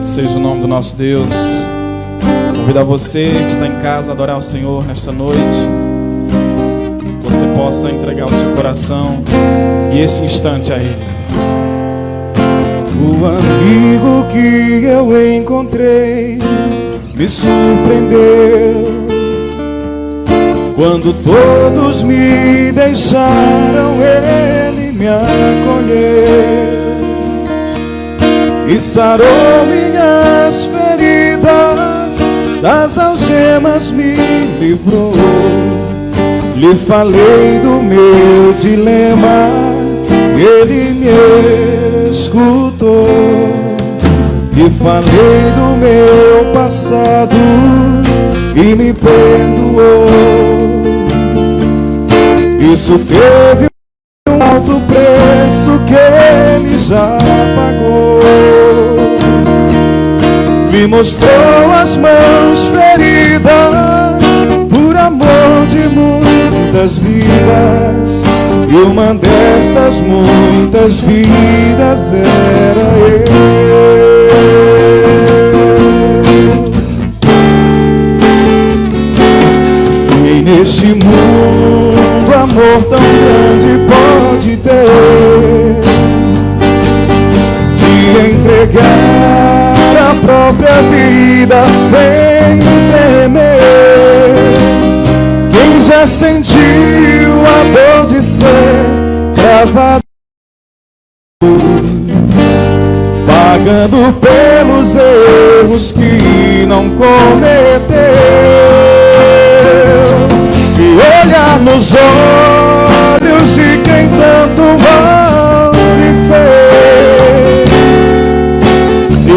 Bendito seja o nome do nosso Deus. Convido você que está em casa a adorar o Senhor nesta noite. Você possa entregar o seu coração e esse instante a Ele. O amigo que eu encontrei me surpreendeu. Quando todos me deixaram, Ele me acolheu e sarou minhas feridas, das algemas me livrou. Lhe falei do meu dilema, Ele me escutou. Lhe falei do meu passado e me perdoou. Isso teve um alto preço que Ele já pagou. Me mostrou as mãos feridas por amor de muitas vidas, e uma destas muitas vidas era eu. E neste mundo amor tão grande pode ter, de entregar a própria vida sem temer. Quem já sentiu a dor de ser cravado, pagando pelos erros que não cometeu, e olhar nos olhos de quem tanto mal lhe fez,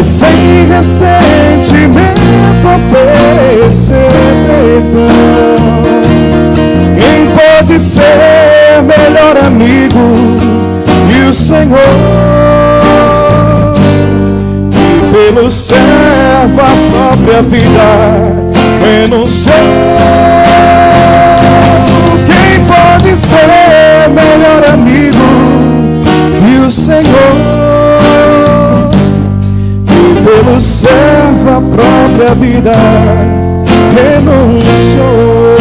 e sem ressentimento oferecer perdão. Quem pode ser melhor amigo que o Senhor, que pelo servo a própria vida renunciou? Quem pode ser melhor amigo que o Senhor, que pelo servo a própria vida renunciou?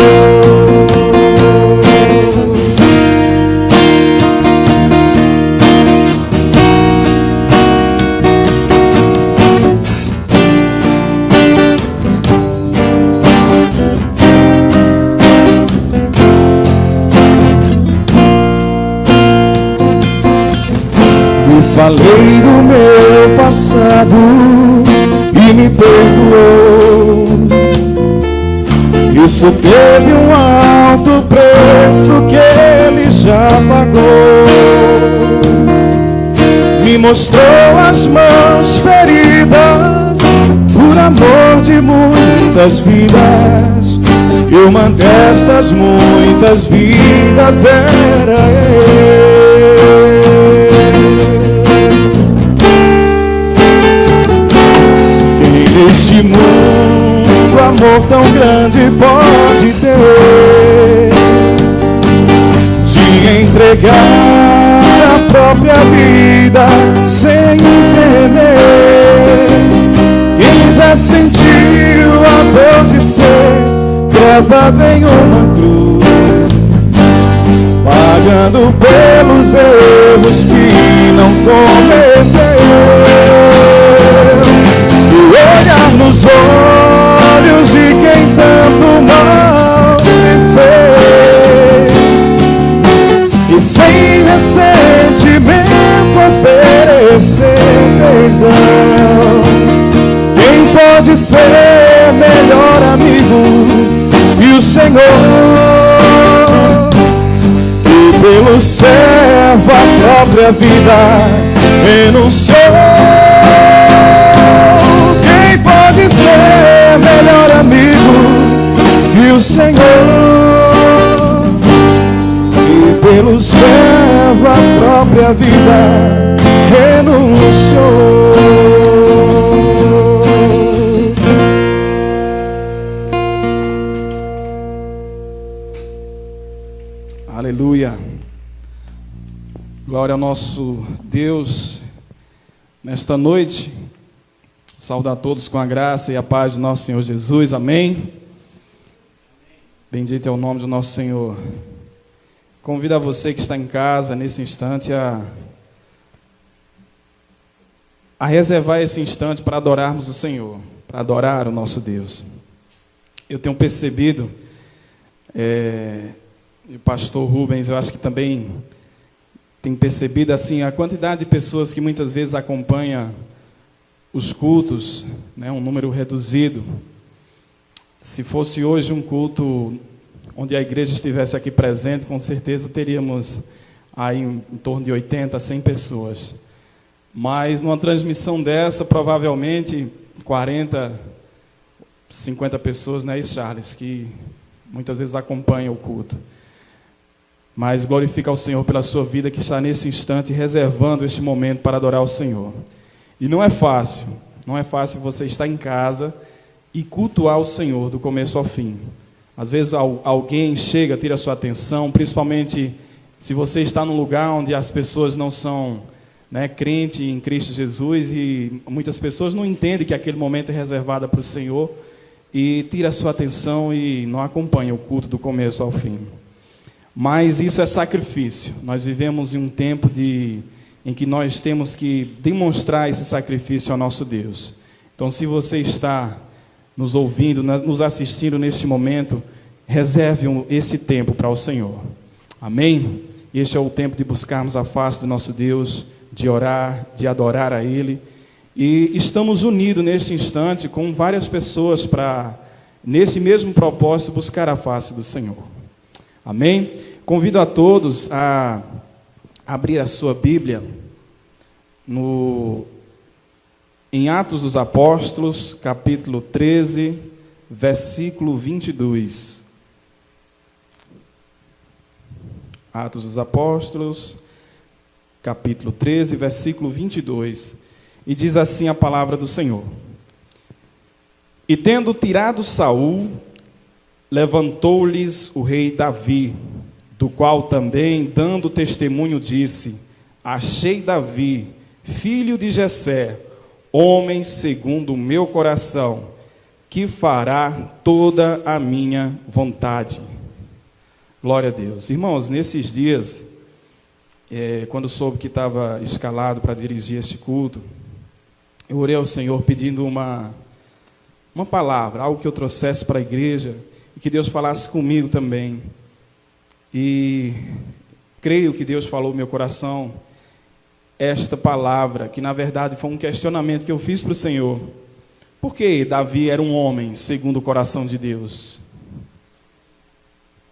Falei do meu passado e me perdoou. Isso teve um alto preço que Ele já pagou. Me mostrou as mãos feridas por amor de muitas vidas, e uma destas muitas vidas era eu. Neste mundo amor tão grande pode ter, de entregar a própria vida sem temer. Quem já sentiu a dor de ser gravado em uma cruz, pagando pelos erros que não cometeu, olhar nos olhos de quem tanto mal me fez, e sem ressentimento oferecer perdão. Quem pode ser melhor amigo que o Senhor, que pelo servo a própria vida renunciou? Pode ser melhor amigo que o Senhor, e pelo servo a própria vida renunciou. Aleluia. Glória ao nosso Deus. Nesta noite Saudar a todos com a graça e a paz de nosso Senhor Jesus, amém? Bendito é o nome do nosso Senhor. Convido a você que está em casa, nesse instante, a reservar esse instante para adorarmos o Senhor, para adorar o nosso Deus. Eu tenho percebido, o pastor Rubens, eu acho que também tem percebido assim, a quantidade de pessoas que muitas vezes acompanha os cultos, né, um número reduzido. Se fosse hoje um culto onde a igreja estivesse aqui presente, com certeza teríamos aí em torno de 80 a 100 pessoas. Mas numa transmissão dessa, provavelmente 40, 50 pessoas, não é isso, Charles, que muitas vezes acompanham o culto. Mas glorifica ao Senhor pela sua vida que está nesse instante reservando este momento para adorar o Senhor. E não é fácil você estar em casa e cultuar o Senhor do começo ao fim. Às vezes alguém chega, tira a sua atenção, principalmente se você está num lugar onde as pessoas não são, né, crentes em Cristo Jesus, e muitas pessoas não entendem que aquele momento é reservado para o Senhor, e tira a sua atenção e não acompanha o culto do começo ao fim. Mas isso é sacrifício. Nós vivemos em um tempo em que nós temos que demonstrar esse sacrifício ao nosso Deus. Então, se você está nos ouvindo, nos assistindo neste momento, reserve esse tempo para o Senhor. Amém? Este é o tempo de buscarmos a face do nosso Deus, de orar, de adorar a Ele. E estamos unidos neste instante com várias pessoas para, nesse mesmo propósito, buscar a face do Senhor. Amém? Convido a todos a abrir a sua Bíblia em Atos dos Apóstolos, capítulo 13, versículo 22. Atos dos Apóstolos, capítulo 13, versículo 22. E diz assim a palavra do Senhor: E tendo tirado Saul, levantou-lhes o rei Davi, do qual também, dando testemunho, disse: Achei Davi, filho de Jessé, homem segundo o meu coração, que fará toda a minha vontade. Glória a Deus. Irmãos, nesses dias, quando soube que estava escalado para dirigir este culto, eu orei ao Senhor pedindo uma palavra, algo que eu trouxesse para a igreja, e que Deus falasse comigo também. E creio que Deus falou no meu coração esta palavra, que na verdade foi um questionamento que eu fiz para o Senhor. Por que Davi era um homem segundo o coração de Deus?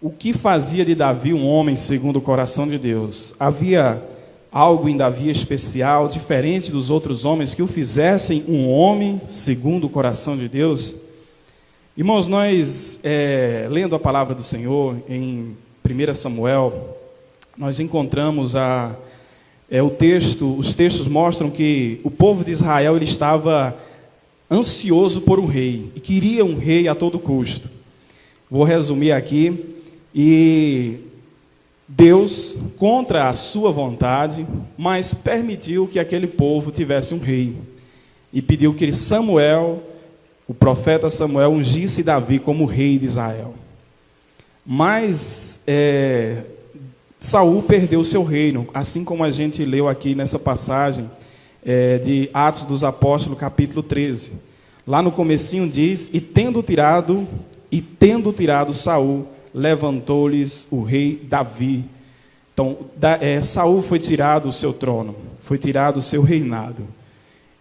O que fazia de Davi um homem segundo o coração de Deus? Havia algo em Davi especial, diferente dos outros homens, que o fizessem um homem segundo o coração de Deus? Irmãos, nós, lendo a palavra do Senhor em 1 Samuel, nós encontramos os textos mostram que o povo de Israel ele estava ansioso por um rei, e queria um rei a todo custo. Vou resumir aqui, e Deus, contra a sua vontade, mas permitiu que aquele povo tivesse um rei, e pediu que Samuel, o profeta Samuel, ungisse Davi como rei de Israel. Mas Saul perdeu o seu reino, assim como a gente leu aqui nessa passagem de Atos dos Apóstolos, capítulo 13. Lá no comecinho diz: E tendo tirado Saul, levantou-lhes o rei Davi. Então, Saul foi tirado o seu trono, foi tirado o seu reinado.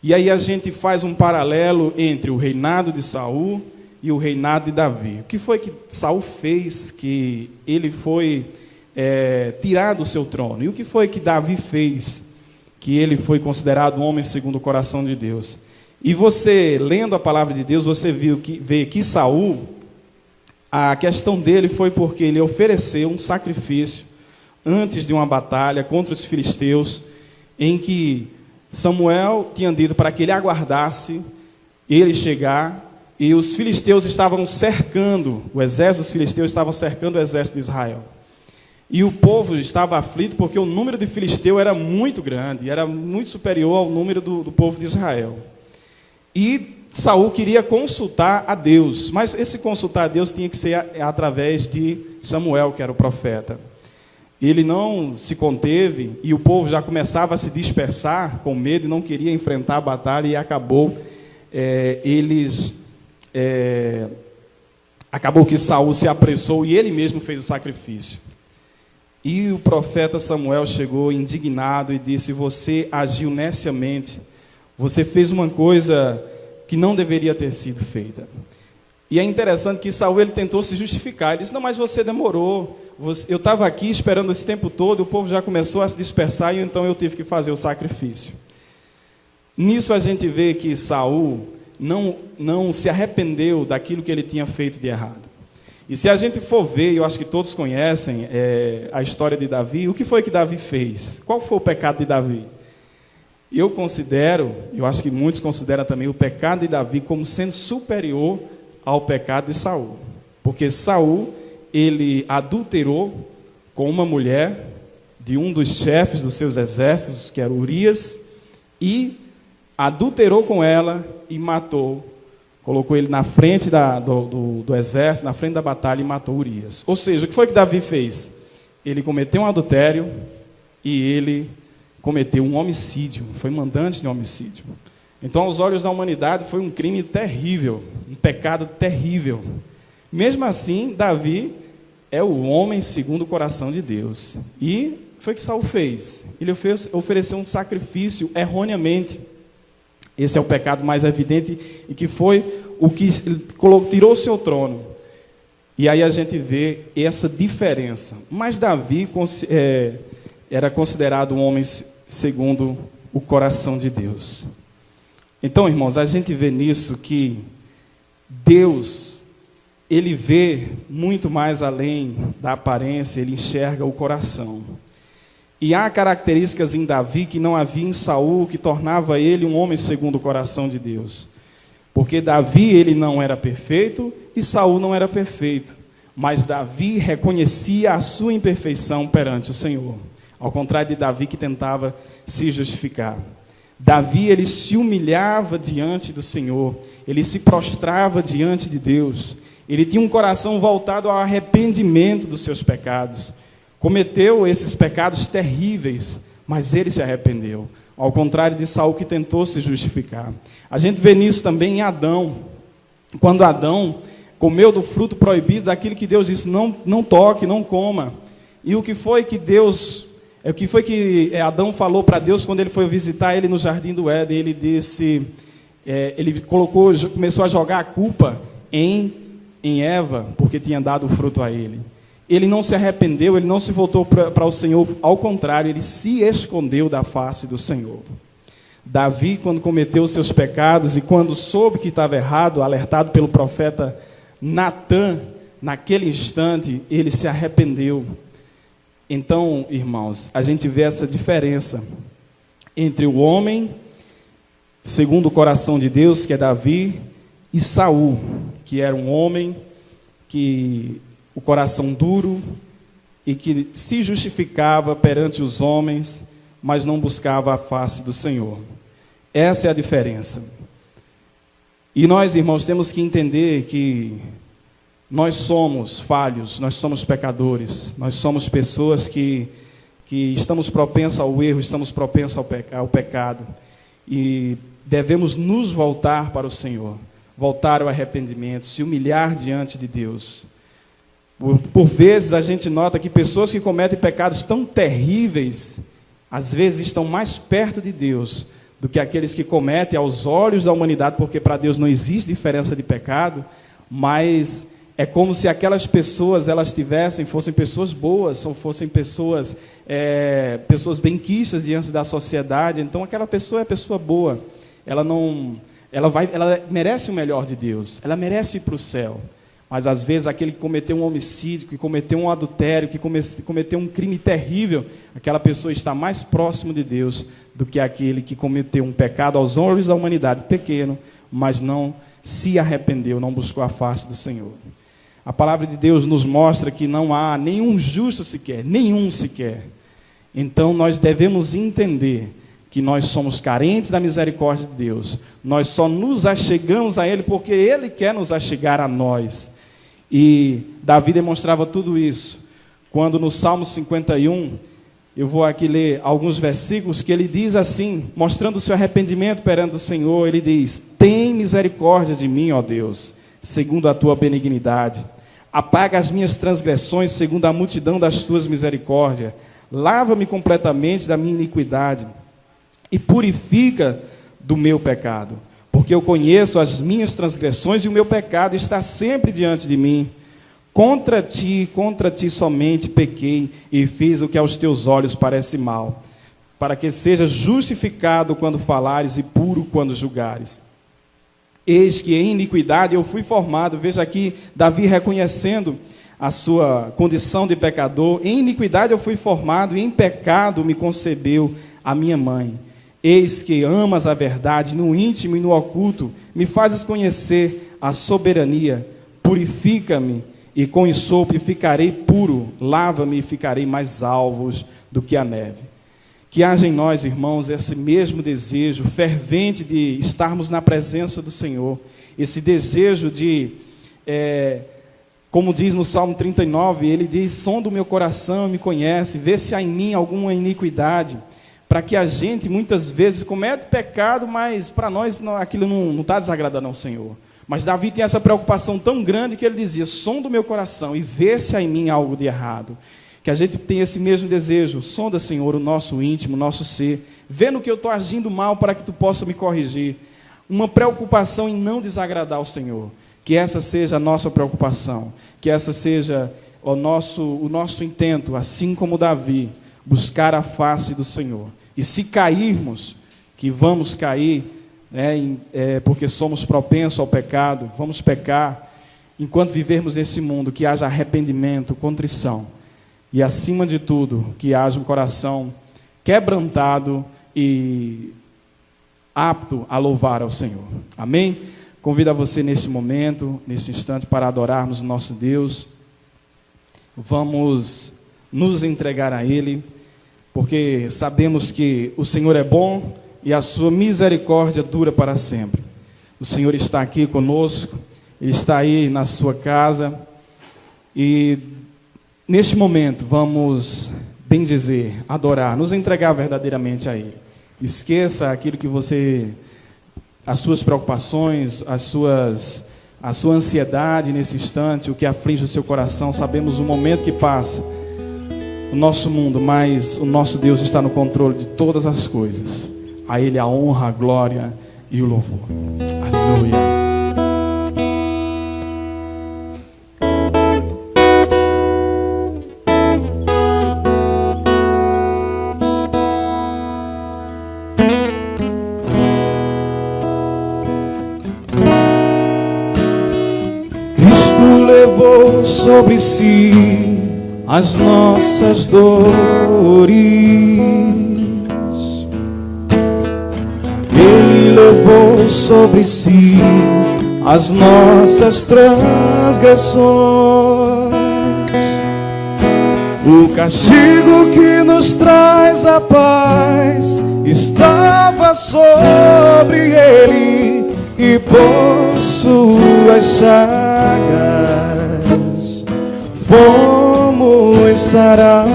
E aí a gente faz um paralelo entre o reinado de Saul e o reinado de Davi. O que foi que Saul fez que ele foi tirado o seu trono? E o que foi que Davi fez que ele foi considerado um homem segundo o coração de Deus? E você, lendo a palavra de Deus, você vê que Saul, a questão dele foi porque ele ofereceu um sacrifício antes de uma batalha contra os filisteus, em que Samuel tinha dito para que ele aguardasse ele chegar, e os filisteus estavam cercando, o exército dos filisteus estavam cercando o exército de Israel. E o povo estava aflito porque o número de filisteus era muito grande, era muito superior ao número do povo de Israel. E Saul queria consultar a Deus, mas esse consultar a Deus tinha que ser através de Samuel, que era o profeta. Ele não se conteve e o povo já começava a se dispersar com medo e não queria enfrentar a batalha, e acabou acabou que Saul se apressou e ele mesmo fez o sacrifício. E o profeta Samuel chegou indignado e disse: você agiu neciamente, você fez uma coisa que não deveria ter sido feita. E é interessante que Saul, ele tentou se justificar. Ele disse: não, mas você demorou, eu estava aqui esperando esse tempo todo, o povo já começou a se dispersar, e então eu tive que fazer o sacrifício. Nisso a gente vê que Saul não se arrependeu daquilo que ele tinha feito de errado. E se a gente for ver, eu acho que todos conhecem a história de Davi. O que foi que Davi fez? Qual foi o pecado de Davi? Eu acho que muitos consideram também o pecado de Davi como sendo superior ao pecado de Saul. Porque Saul, ele adulterou com uma mulher de um dos chefes dos seus exércitos, que era Urias, e adulterou com ela e matou, colocou ele na frente do exército, na frente da batalha, e matou Urias. Ou seja, o que foi que Davi fez? Ele cometeu um adultério e ele cometeu um homicídio, foi mandante de homicídio. Então, aos olhos da humanidade, foi um crime terrível, um pecado terrível. Mesmo assim, Davi é o homem segundo o coração de Deus. E o que foi que Saul fez? Ele ofereceu um sacrifício erroneamente. Esse é o pecado mais evidente e que foi o que tirou o seu trono. E aí a gente vê essa diferença. Mas Davi era considerado um homem segundo o coração de Deus. Então, irmãos, a gente vê nisso que Deus, ele vê muito mais além da aparência, ele enxerga o coração. E há características em Davi que não havia em Saul, que tornava ele um homem segundo o coração de Deus. Porque Davi, ele não era perfeito e Saul não era perfeito. Mas Davi reconhecia a sua imperfeição perante o Senhor. Ao contrário de Davi, que tentava se justificar. Davi, ele se humilhava diante do Senhor. Ele se prostrava diante de Deus. Ele tinha um coração voltado ao arrependimento dos seus pecados. Cometeu esses pecados terríveis, mas ele se arrependeu. Ao contrário de Saul, que tentou se justificar. A gente vê nisso também em Adão. Quando Adão comeu do fruto proibido, daquilo que Deus disse: não toque, não coma. E o que foi que Adão falou para Deus quando ele foi visitar ele no jardim do Éden? Ele disse, começou a jogar a culpa em Eva, porque tinha dado o fruto a ele. Ele não se arrependeu, ele não se voltou para o Senhor, ao contrário, ele se escondeu da face do Senhor. Davi, quando cometeu os seus pecados e quando soube que estava errado, alertado pelo profeta Natã, naquele instante, ele se arrependeu. Então, irmãos, a gente vê essa diferença entre o homem segundo o coração de Deus, que é Davi, e Saul, que era um homem que o coração duro e que se justificava perante os homens, mas não buscava a face do Senhor. Essa é a diferença. E nós, irmãos, temos que entender que nós somos falhos, nós somos pecadores, nós somos pessoas que estamos propensas ao erro, estamos propensas ao pecado. E devemos nos voltar para o Senhor, voltar ao arrependimento, se humilhar diante de Deus. Por vezes a gente nota que pessoas que cometem pecados tão terríveis, às vezes estão mais perto de Deus do que aqueles que cometem aos olhos da humanidade, porque para Deus não existe diferença de pecado, mas é como se aquelas pessoas, fossem pessoas boas, ou fossem pessoas benquistas diante da sociedade. Então aquela pessoa é pessoa boa, ela merece o melhor de Deus, ela merece ir para o céu. Mas às vezes aquele que cometeu um homicídio, que cometeu um adultério, que cometeu um crime terrível, aquela pessoa está mais próximo de Deus do que aquele que cometeu um pecado aos olhos da humanidade pequeno, mas não se arrependeu, não buscou a face do Senhor. A palavra de Deus nos mostra que não há nenhum justo sequer, nenhum sequer. Então nós devemos entender que nós somos carentes da misericórdia de Deus. Nós só nos achegamos a Ele porque Ele quer nos achegar a nós. E Davi demonstrava tudo isso, quando no Salmo 51, eu vou aqui ler alguns versículos, que ele diz assim, mostrando o seu arrependimento perante o Senhor, ele diz: tem misericórdia de mim, ó Deus, segundo a tua benignidade. Apaga as minhas transgressões, segundo a multidão das tuas misericórdias. Lava-me completamente da minha iniquidade e purifica do meu pecado, porque eu conheço as minhas transgressões e o meu pecado está sempre diante de mim. Contra ti somente pequei e fiz o que aos teus olhos parece mal, para que sejas justificado quando falares e puro quando julgares. Eis que em iniquidade eu fui formado. Veja aqui Davi reconhecendo a sua condição de pecador. Em iniquidade eu fui formado, e em pecado me concebeu a minha mãe. Eis que amas a verdade no íntimo e no oculto, me fazes conhecer a soberania. Purifica-me, e com ensopo ficarei puro, lava-me e ficarei mais alvos do que a neve. Que haja em nós, irmãos, esse mesmo desejo fervente de estarmos na presença do Senhor, esse desejo de, como diz no Salmo 39, ele diz: sonda o meu coração, me conhece, vê se há em mim alguma iniquidade, para que a gente muitas vezes comete pecado, mas para nós aquilo não está desagradando ao Senhor. Mas Davi tem essa preocupação tão grande que ele dizia: sonda o meu coração e vê se há em mim algo de errado. Que a gente tenha esse mesmo desejo. Sonda, Senhor, o nosso íntimo, o nosso ser. Vê no que eu estou agindo mal para que tu possa me corrigir. Uma preocupação em não desagradar ao Senhor. Que essa seja a nossa preocupação. Que essa seja o nosso intento, assim como Davi, buscar a face do Senhor. E se cairmos, que vamos cair, porque somos propensos ao pecado, vamos pecar, enquanto vivermos nesse mundo, que haja arrependimento, contrição. E, acima de tudo, que haja um coração quebrantado e apto a louvar ao Senhor. Amém? Convido a você nesse momento, nesse instante, para adorarmos o nosso Deus. Vamos nos entregar a Ele, porque sabemos que o Senhor é bom e a sua misericórdia dura para sempre. O Senhor está aqui conosco, Ele está aí na sua casa, e neste momento vamos bendizer, adorar, nos entregar verdadeiramente a Ele. Esqueça aquilo que as suas preocupações, a sua ansiedade nesse instante, o que aflige o seu coração. Sabemos o momento que passa o nosso mundo, mas o nosso Deus está no controle de todas as coisas. A Ele a honra, a glória e o louvor. Aleluia. Levou sobre si as nossas dores, Ele levou sobre si as nossas transgressões. O castigo que nos traz a paz estava sobre Ele, e por suas chagas fomos sarados.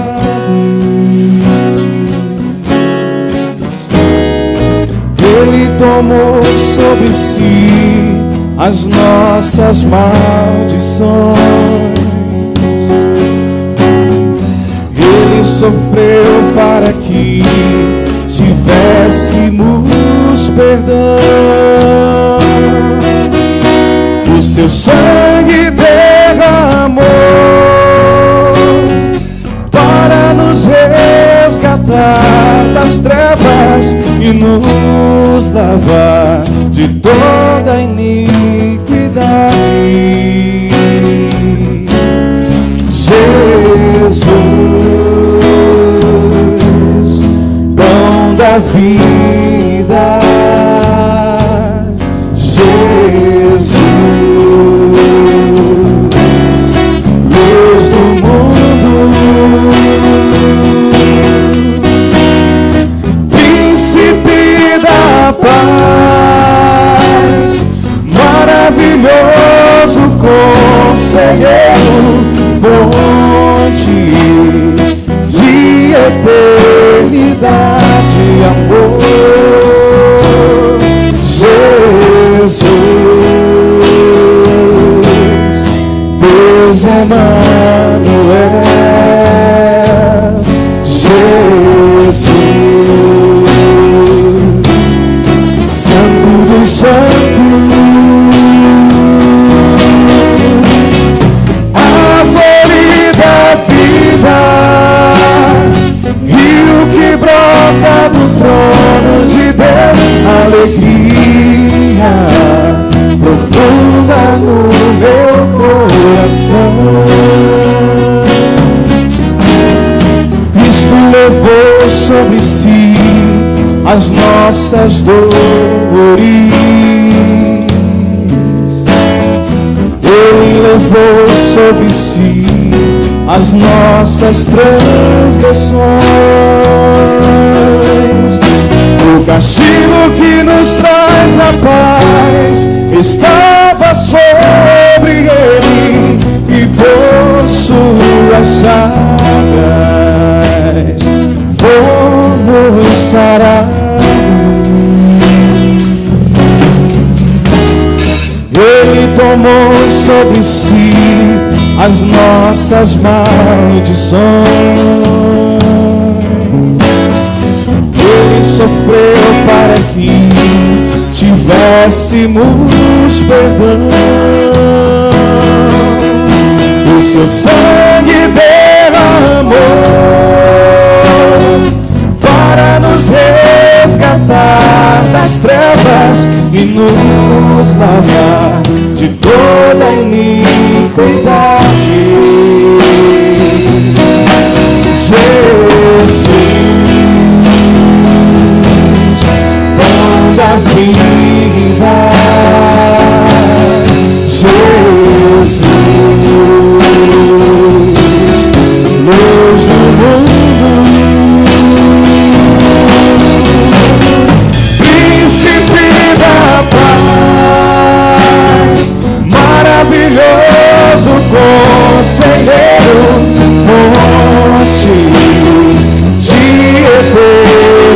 Ele tomou sobre si as nossas maldições, Ele sofreu para que tivéssemos perdão. O seu sangue derramou para nos resgatar das trevas e nos lavar de toda iniquidade. Jesus, pão da vida. Jesus, luz do mundo, príncipe alegria profunda no meu coração. Cristo levou sobre si as nossas dores. Ele levou sobre si as nossas transgressões. O castigo que nos traz a paz estava sobre ele, e por suas chagas fomos sarados. Ele tomou sobre si as nossas maldições. Ele sofreu para que tivéssemos perdão. O seu sangue derramou para nos resgatar das trevas e nos lavar de toda iniquidade. Jesus, pão da vida. Jesus, luz do mundo. Príncipe da paz, maravilhoso conselheiro, fonte de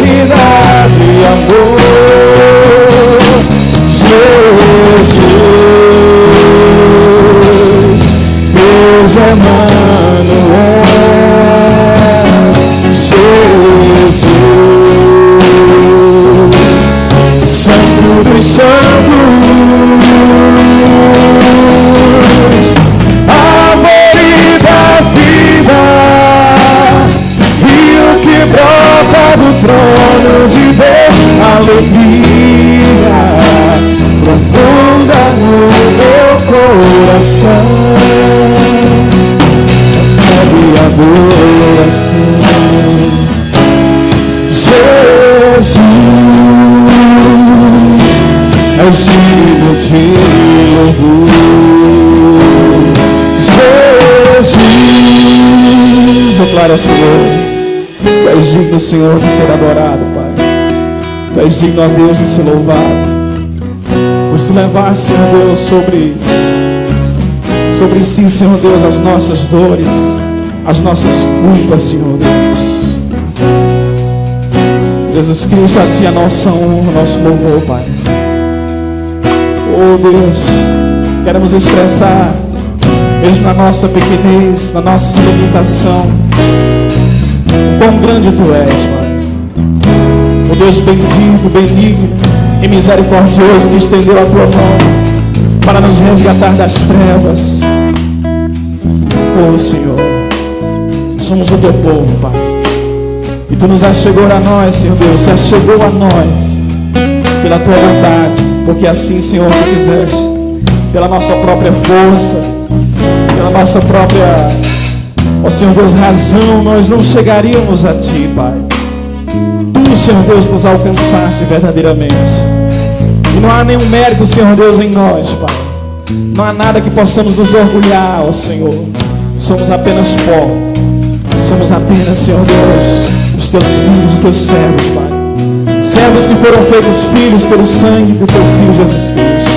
eternidade e amor. Jesus, Deus Emmanuel. Jesus, Santo dos Santos, árvore da vida, rio que brota do trono de Deus, alegria profunda no meu coração. Recebe a adoração. Jesus é o signo de louvor. Jesus, declara ao Senhor: Tu és digno, Senhor, de ser adorado, Pai. Tu és digno, ó Deus, de ser louvado. Pois Tu levaste, Senhor Deus, sobre si, Senhor Deus, as nossas dores, as nossas culpas, Senhor Deus. Jesus Cristo, a Ti a nossa honra, nosso louvor, Pai. Oh Deus, queremos expressar, mesmo na nossa pequenez, na nossa limitação, o quão grande Tu és, Pai. Oh Deus bendito, benigno e misericordioso, que estendeu a Tua mão para nos resgatar das trevas. Oh Senhor, somos o Teu povo, Pai, e Tu nos achegou a nós, Senhor Deus, se achegou a nós pela Tua vontade, porque assim, Senhor, Tu fizeste, pela nossa própria força, pela nossa própria, ó Senhor Deus, razão, nós não chegaríamos a Ti, Pai. Tu, Senhor Deus, nos alcançaste verdadeiramente, e não há nenhum mérito, Senhor Deus, em nós, Pai. Não há nada que possamos nos orgulhar, ó Senhor. Somos apenas pó. Somos apenas, Senhor Deus, os Teus filhos, os Teus servos, Pai. Servos que foram feitos filhos pelo sangue do Teu Filho Jesus Cristo.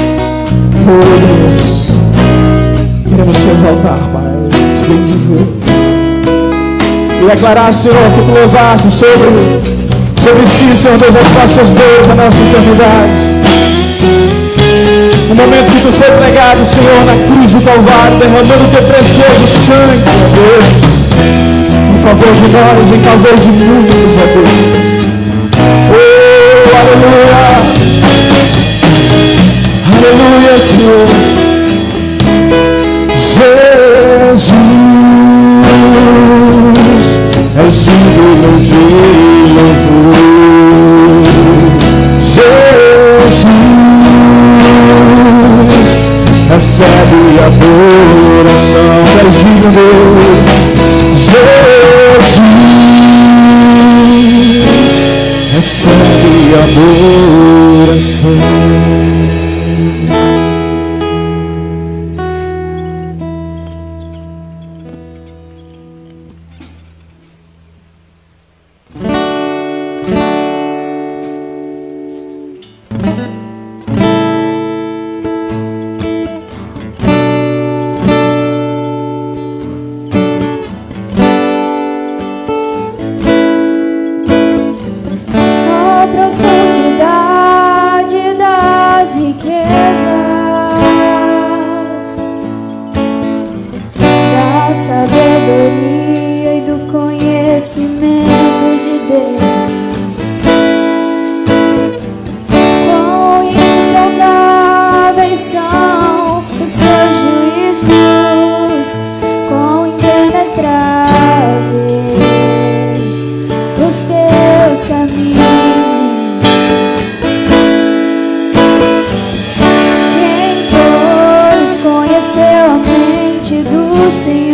Oh Deus, queremos Te exaltar, Pai, Te bendizer e declarar, Senhor, que Tu levaste sobre si, Senhor Deus, as nossas dores, a nossa enfermidade. No momento que Tu foi pregado, Senhor, na cruz do Calvário, derramando o Teu precioso sangue, ó Deus, em favor de nós, em favor de muitos, ó Deus. Oh, aleluia, aleluia, Senhor. Jesus é o símbolo de louvor. Jesus recebe adoração. Sabedoria e do conhecimento de Deus, quão insondáveis são os teus juízos, quão impenetráveis os teus caminhos. Quem, pois, conheceu a mente do Senhor?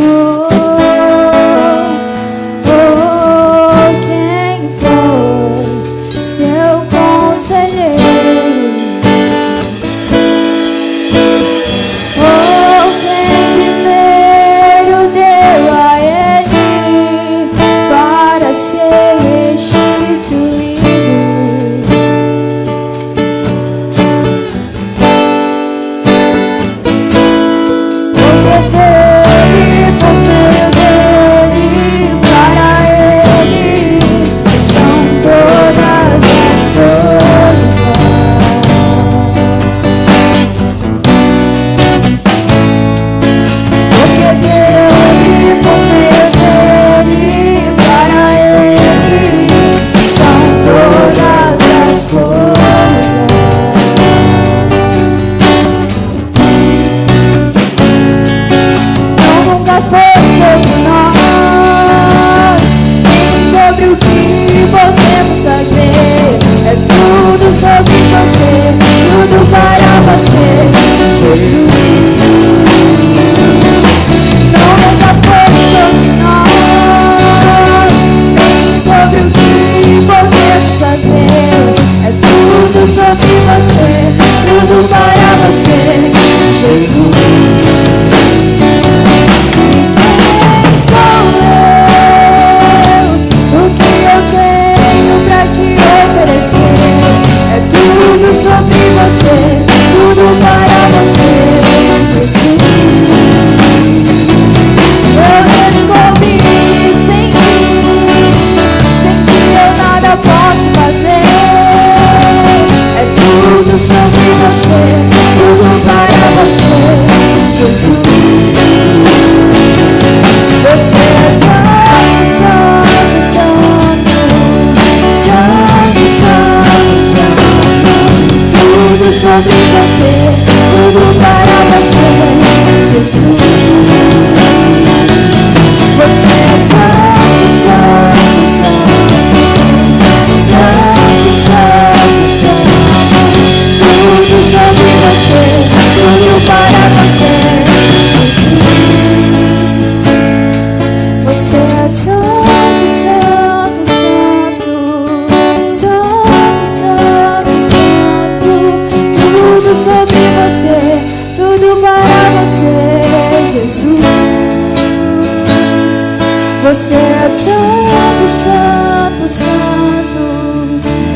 Você é santo, santo, santo,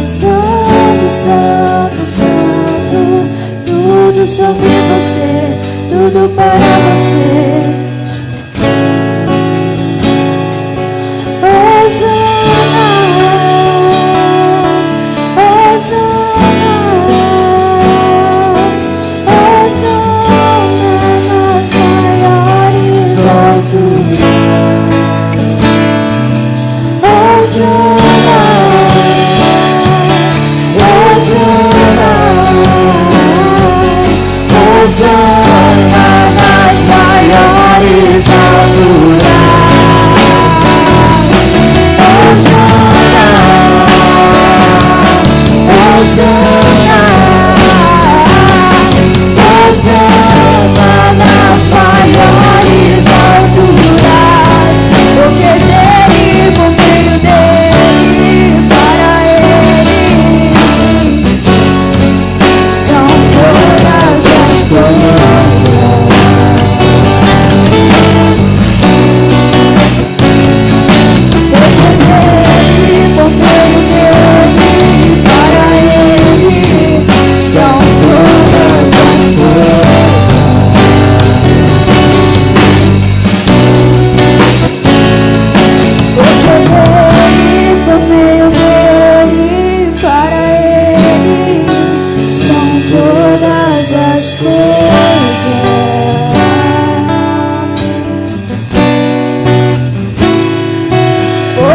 santo, santo, santo, tudo sobre você, tudo para você. Hosana, Hosana, Hosana nas maiores alturas. Hosana nas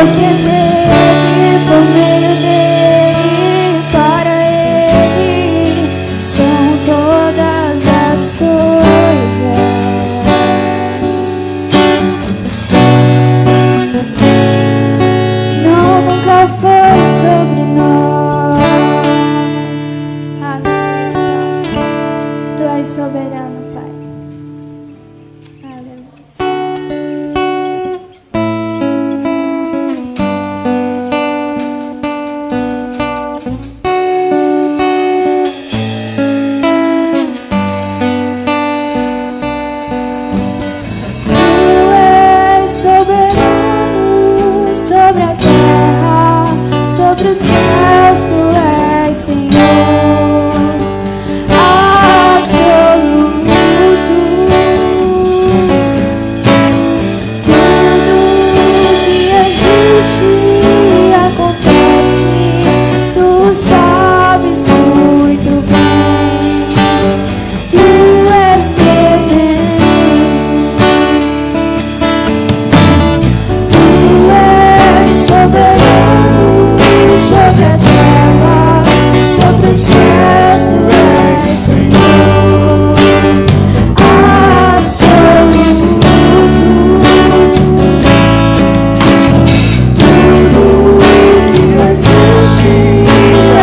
porque nele, por meio dele, para ele são todas as coisas. Não, nunca foi sobre nós. Aleluia. Tu és soberano, Pai. Aleluia. Tu és soberano sobre a terra, sobre os céus, tu és Senhor absoluto. Tudo que existe acontece, tu sabes muito bem. Tu és tremendo. Tu és soberano sobre a terra, sobre os céus, tu és Senhor absoluto. Tudo que existe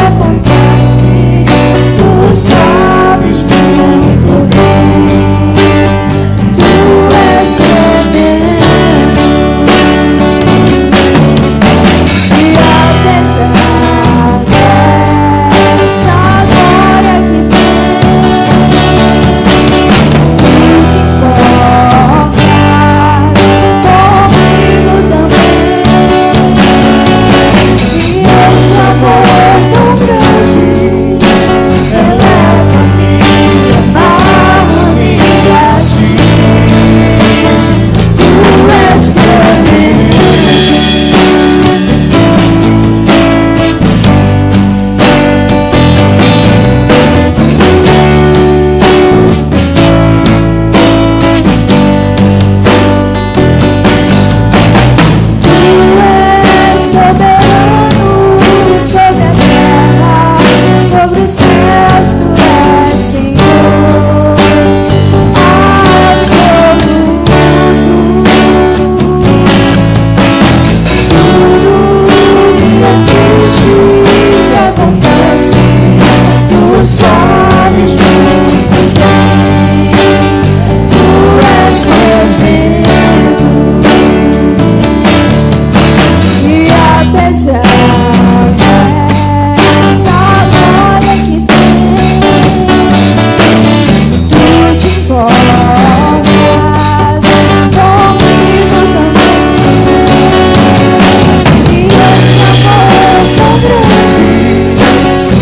acontece, tu sabes muito bem. Tu és tremendo. E apesar dessa glória que tens, tu te importas comigo também. E esse amor tão grande eleva-me, amarra-me a ti. Tu és tremendo. Tu és soberano sobre a terra, sobre os céus, tu és Senhor absoluto. Tudo que existe acontece, tu sabes muito bem. Tu és tremendo. E apesar dessa glória que tens, tu te importas comigo também. E esse amor tão grande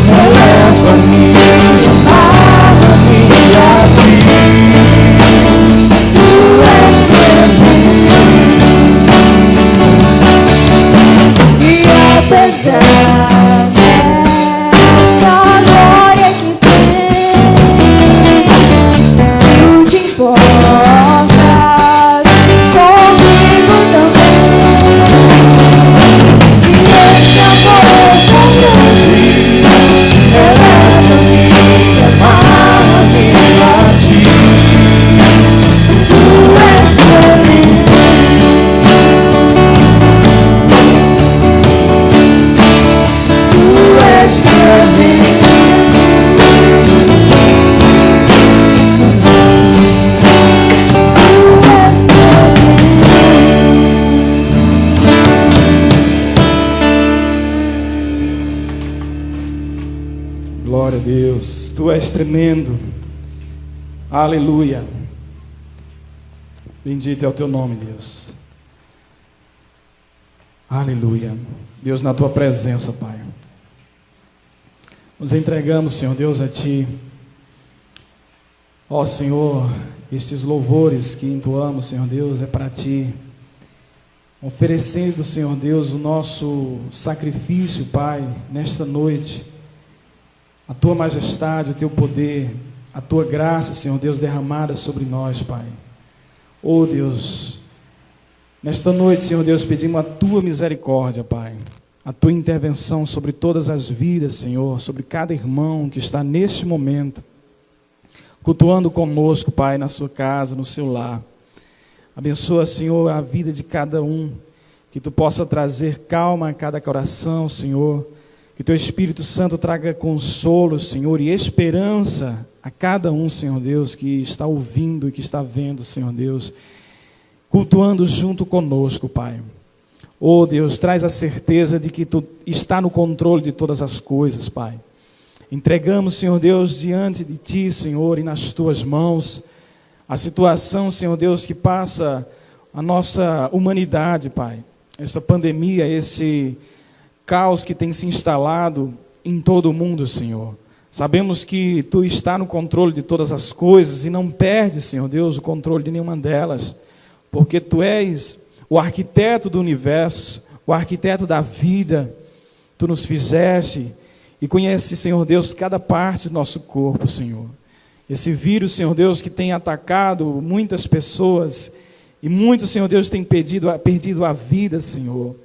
eleva-me, amarra-me a ti. Tu és tremendo. E apesar dessa glória que tens, tu te importas comigo também. E esse amor tão grande eleva-me, amarra-me a ti. Tu és tremendo. Tu és tremendo. Tu és tremendo. Glória a Deus. Tu és tremendo. Aleluia. Bendito é o teu nome, Deus. Aleluia. Deus, na tua presença, Pai. Nos entregamos, Senhor Deus, a ti. Ó Senhor, estes louvores que entoamos, Senhor Deus, é para ti. Oferecendo, Senhor Deus, o nosso sacrifício, Pai, nesta noite. A tua majestade, o teu poder, a tua graça, Senhor Deus, derramada sobre nós, Pai. Oh Deus, Nesta noite, Senhor Deus, pedimos a Tua misericórdia, Pai, a Tua intervenção sobre todas as vidas, Senhor, sobre cada irmão que está neste momento, cultuando conosco, Pai, na sua casa, no seu lar. Abençoa, Senhor, a vida de cada um, que Tu possa trazer calma a cada coração, Senhor, que Teu Espírito Santo traga consolo, Senhor, e esperança a cada um, Senhor Deus, que está ouvindo e que está vendo, Senhor Deus, cultuando junto conosco, Pai. Oh Deus, traz a certeza de que Tu está no controle de todas as coisas, Pai. Entregamos, Senhor Deus, diante de Ti, Senhor, e nas Tuas mãos, a situação, Senhor Deus, que passa a nossa humanidade, Pai. Essa pandemia, esse caos que tem se instalado em todo o mundo, Senhor. Sabemos que Tu está no controle de todas as coisas e não perde, Senhor Deus, o controle de nenhuma delas. Porque Tu és o arquiteto do universo, o arquiteto da vida. Tu nos fizeste e conheces, Senhor Deus, cada parte do nosso corpo, Senhor. Esse vírus, Senhor Deus, que tem atacado muitas pessoas e muitos, Senhor Deus, têm perdido a vida, Senhor.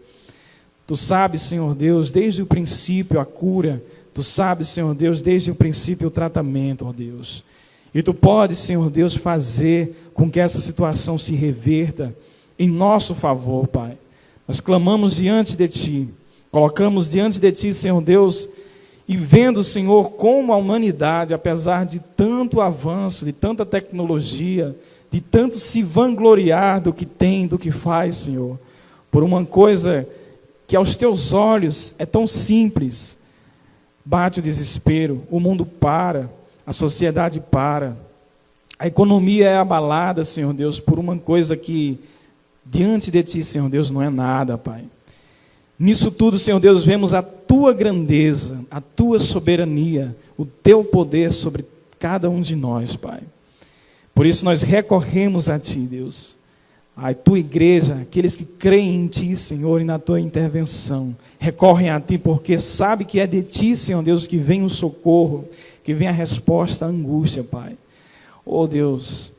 Tu sabes, Senhor Deus, desde o princípio a cura. Tu sabes, Senhor Deus, desde o princípio o tratamento, ó Deus. E Tu podes, Senhor Deus, fazer com que essa situação se reverta em nosso favor, Pai. Nós clamamos diante de Ti, colocamos diante de Ti, Senhor Deus, e vendo, Senhor, como a humanidade, apesar de tanto avanço, de tanta tecnologia, de tanto se vangloriar do que tem, do que faz, Senhor, por uma coisa que aos Teus olhos é tão simples, bate o desespero, o mundo para, a sociedade para, a economia é abalada, Senhor Deus, por uma coisa que diante de Ti, Senhor Deus, não é nada, Pai. Nisso tudo, Senhor Deus, vemos a Tua grandeza, a Tua soberania, o Teu poder sobre cada um de nós, Pai. Por isso nós recorremos a Ti, Deus, a Tua igreja, aqueles que creem em Ti, Senhor, e na Tua intervenção, recorrem a Ti porque sabe que é de Ti, Senhor Deus, que vem o socorro, que vem a resposta à angústia, Pai. Oh Deus,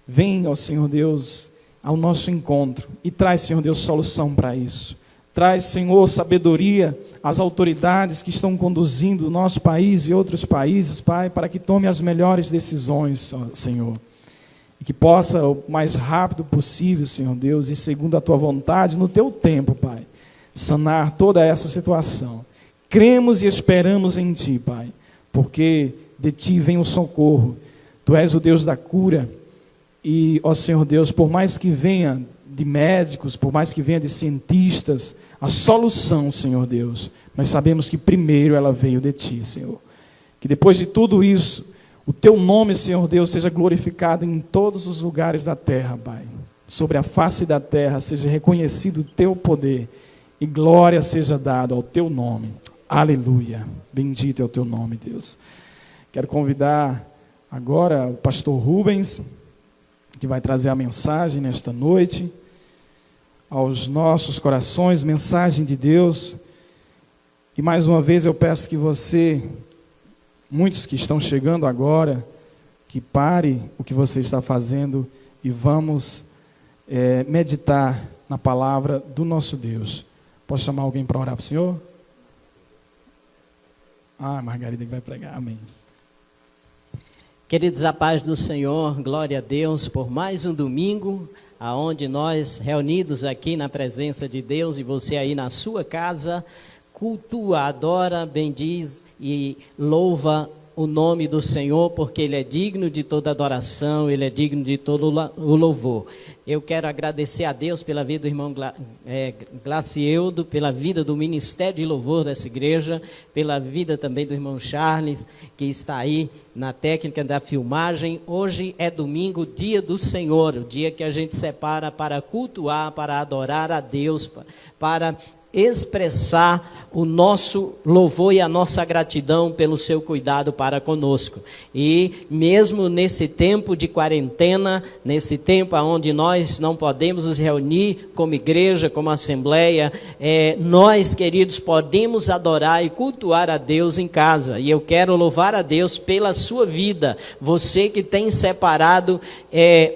vem, ó Senhor Deus, ao nosso encontro e traz, Senhor Deus, solução para isso. Traz, Senhor, sabedoria às autoridades que estão conduzindo o nosso país e outros países, Pai, para que tome as melhores decisões, Senhor. E que possa, o mais rápido possível, Senhor Deus, e segundo a Tua vontade, no Teu tempo, Pai, sanar toda essa situação. Cremos e esperamos em Ti, Pai, porque de Ti vem o socorro. Tu és o Deus da cura. E, ó Senhor Deus, por mais que venha de médicos, por mais que venha de cientistas, a solução, Senhor Deus, nós sabemos que primeiro ela veio de Ti, Senhor. Que depois de tudo isso, o Teu nome, Senhor Deus, seja glorificado em todos os lugares da terra, Pai. Sobre a face da terra seja reconhecido o Teu poder e glória seja dada ao Teu nome. Aleluia. Bendito é o Teu nome, Deus. Quero convidar agora o pastor Rubens, que vai trazer a mensagem nesta noite aos nossos corações, mensagem de Deus. E mais uma vez eu peço que você, muitos que estão chegando agora, que pare o que você está fazendo e vamos meditar na palavra do nosso Deus. Posso chamar alguém para orar para o Senhor? Margarida que vai pregar, amém. Queridos, a paz do Senhor, glória a Deus por mais um domingo, aonde nós reunidos aqui na presença de Deus e você aí na sua casa, cultua, adora, bendiz e louva o nome do Senhor, porque Ele é digno de toda adoração, Ele é digno de todo o louvor. Eu quero agradecer a Deus pela vida do irmão Glacieudo, pela vida do Ministério de Louvor dessa igreja, pela vida também do irmão Charles, que está aí na técnica da filmagem. Hoje é domingo, dia do Senhor, o dia que a gente separa para cultuar, para adorar a Deus, para expressar o nosso louvor e a nossa gratidão pelo seu cuidado para conosco. E mesmo nesse tempo de quarentena, nesse tempo onde nós não podemos nos reunir como igreja, como assembleia, nós, queridos, podemos adorar e cultuar a Deus em casa. E eu quero louvar a Deus pela sua vida. Você que tem separado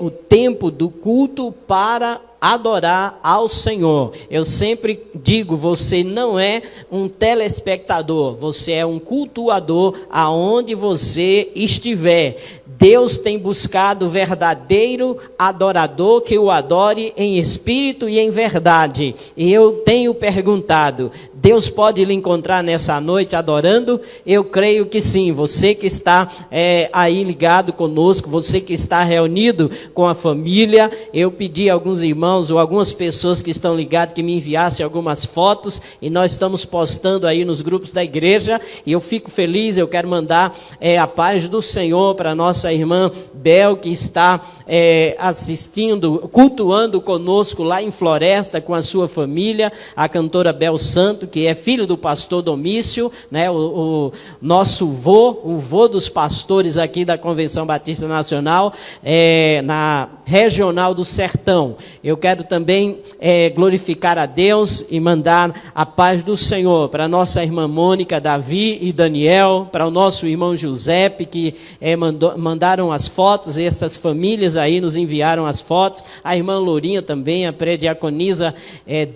o tempo do culto para adorar ao Senhor. Eu sempre digo, você não é um telespectador, você é um cultuador aonde você estiver. Deus tem buscado o verdadeiro adorador que o adore em espírito e em verdade. E eu tenho perguntado, Deus pode lhe encontrar nessa noite adorando? Eu creio que sim. Você que está aí ligado conosco, você que está reunido com a família, eu pedi a alguns irmãos ou algumas pessoas que estão ligados que me enviassem algumas fotos e nós estamos postando aí nos grupos da igreja e eu fico feliz. Eu quero mandar a paz do Senhor para a nossa irmã Bel, que está assistindo, cultuando conosco lá em Floresta com a sua família, a cantora Bel Santo, que é filho do pastor Domício, né, o nosso o vô dos pastores aqui da Convenção Batista Nacional, na Regional do Sertão. Eu quero também glorificar a Deus e mandar a paz do Senhor para a nossa irmã Mônica, Davi e Daniel, para o nosso irmão Giuseppe, que mandaram as fotos, e essas famílias aí nos enviaram as fotos, a irmã Lourinha também, a pré-diaconisa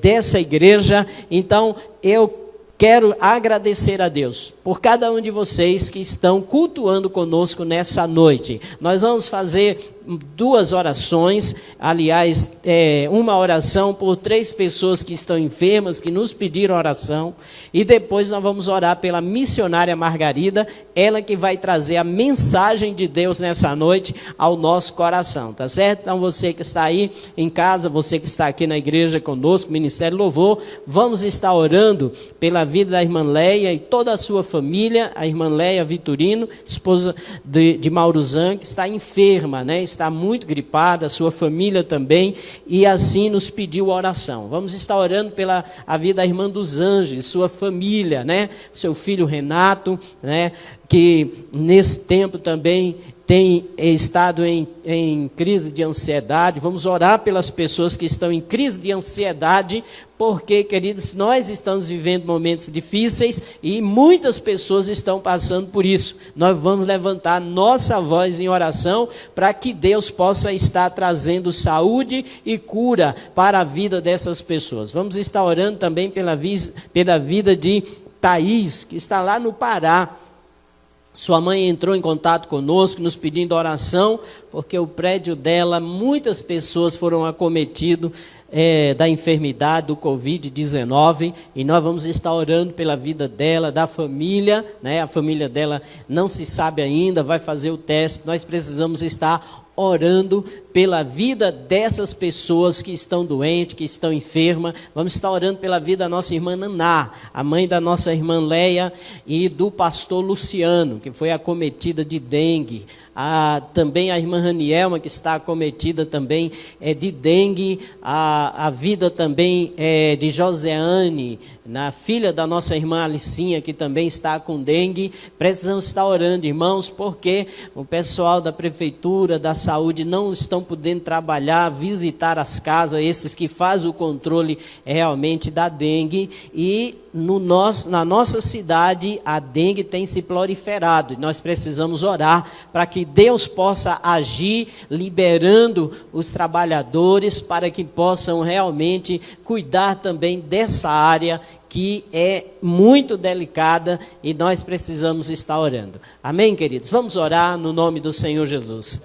dessa igreja. Então, eu quero agradecer a Deus por cada um de vocês que estão cultuando conosco nessa noite. Nós vamos fazer 2 orações, aliás, uma oração por 3 pessoas que estão enfermas, que nos pediram oração, e depois nós vamos orar pela missionária Margarida, ela que vai trazer a mensagem de Deus nessa noite ao nosso coração, tá certo? Então você que está aí em casa, você que está aqui na igreja conosco, Ministério Louvor, vamos estar orando pela vida da irmã Leia e toda a sua família, a irmã Leia Vitorino, esposa de Mauruzan, que está enferma, né? Está muito gripada, a sua família também, e assim nos pediu oração. Vamos estar orando pela a vida da irmã dos Anjos, sua família, né? Seu filho Renato, né? Que nesse tempo também tem estado em crise de ansiedade. Vamos orar pelas pessoas que estão em crise de ansiedade, porque, queridos, nós estamos vivendo momentos difíceis e muitas pessoas estão passando por isso. Nós vamos levantar nossa voz em oração para que Deus possa estar trazendo saúde e cura para a vida dessas pessoas. Vamos estar orando também pela vida de Thaís, que está lá no Pará. Sua mãe entrou em contato conosco, nos pedindo oração, porque o prédio dela, muitas pessoas foram acometidas da enfermidade, do Covid-19, e nós vamos estar orando pela vida dela, da família, né? A família dela não se sabe ainda, vai fazer o teste. Nós precisamos estar orando pela vida dessas pessoas que estão doentes, que estão enfermas. Vamos estar orando pela vida da nossa irmã Naná, a mãe da nossa irmã Leia, e do pastor Luciano, que foi acometida de dengue. Também a irmã Ranielma, que está acometida também de dengue. A vida também de Joseane, filha da nossa irmã Alicinha, que também está com dengue. Precisamos estar orando, irmãos, porque o pessoal da prefeitura, da saúde, não estão podendo trabalhar, visitar as casas, esses que fazem o controle realmente da dengue. E na nossa cidade a dengue tem se proliferado, e nós precisamos orar para que Deus possa agir, liberando os trabalhadores para que possam realmente cuidar também dessa área que é muito delicada, e nós precisamos estar orando. Amém, queridos? Vamos orar no nome do Senhor Jesus.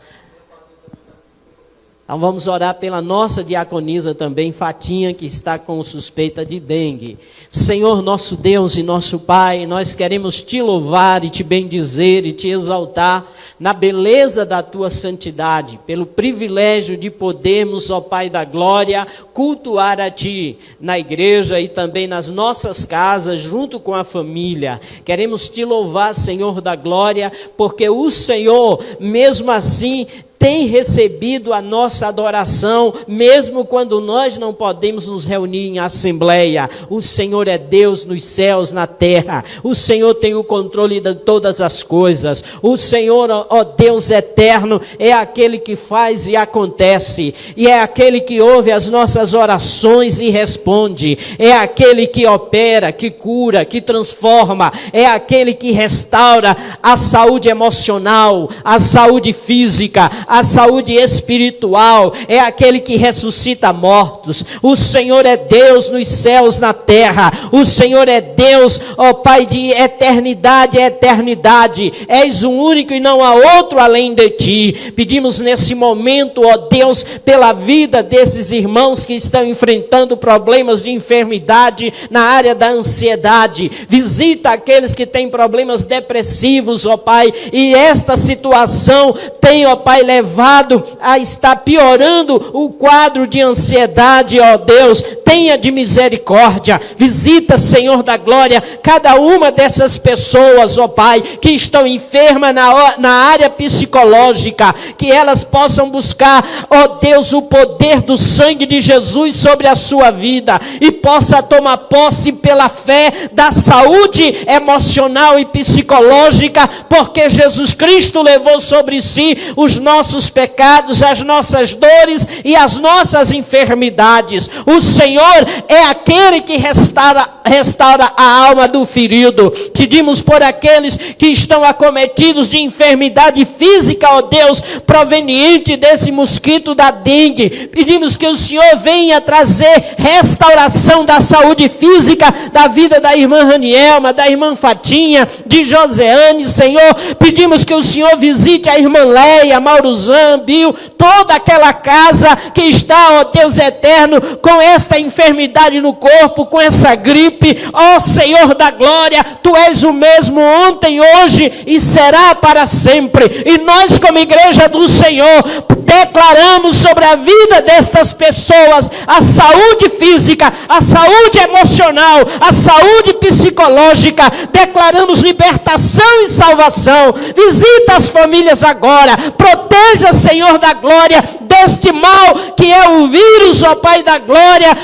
Então vamos orar pela nossa diaconisa também, Fatinha, que está com suspeita de dengue. Senhor, nosso Deus e nosso Pai, nós queremos te louvar e te bendizer e te exaltar na beleza da tua santidade, pelo privilégio de podermos, ó Pai da glória, cultuar a ti na igreja e também nas nossas casas, junto com a família. Queremos te louvar, Senhor da glória, porque o Senhor, mesmo assim, tem recebido a nossa adoração, mesmo quando nós não podemos nos reunir em assembleia. O Senhor é Deus nos céus, na terra. O Senhor tem o controle de todas as coisas. O Senhor, ó Deus eterno, é aquele que faz e acontece. E é aquele que ouve as nossas orações e responde. É aquele que opera, que cura, que transforma. É aquele que restaura a saúde emocional, a saúde física, a saúde espiritual, é aquele que ressuscita mortos. O Senhor é Deus nos céus, na terra. O Senhor é Deus, ó Pai, de eternidade a eternidade. És o único e não há outro além de ti. Pedimos nesse momento, ó Deus, pela vida desses irmãos que estão enfrentando problemas de enfermidade na área da ansiedade. Visita aqueles que têm problemas depressivos, ó Pai, e esta situação tem, ó Pai, levado a estar piorando o quadro de ansiedade, ó Deus. Tenha de misericórdia. Visita, Senhor da glória, cada uma dessas pessoas, ó Pai, que estão enfermas na área psicológica, que elas possam buscar, ó Deus, o poder do sangue de Jesus sobre a sua vida e possa tomar posse pela fé da saúde emocional e psicológica, porque Jesus Cristo levou sobre si os nossos pecados, as nossas dores e as nossas enfermidades. O Senhor é aquele que restaura a alma do ferido. Pedimos por aqueles que estão acometidos de enfermidade física, ó Deus, proveniente desse mosquito da dengue. Pedimos que o Senhor venha trazer restauração da saúde física da vida da irmã Ranielma, da irmã Fatinha, de Joseane, Senhor. Pedimos que o Senhor visite a irmã Leia, Mauruzan, Bill, toda aquela casa que está, ó Deus eterno, com esta enfermidade no corpo, com essa gripe. Ó Senhor da glória, Tu és o mesmo ontem, hoje e será para sempre. E nós, como igreja do Senhor, declaramos sobre a vida destas pessoas a saúde física, a saúde emocional, a saúde psicológica. Declaramos libertação e salvação. Visita as famílias agora. Proteja, Senhor da glória, deste mal que é o vírus, ó Pai da glória,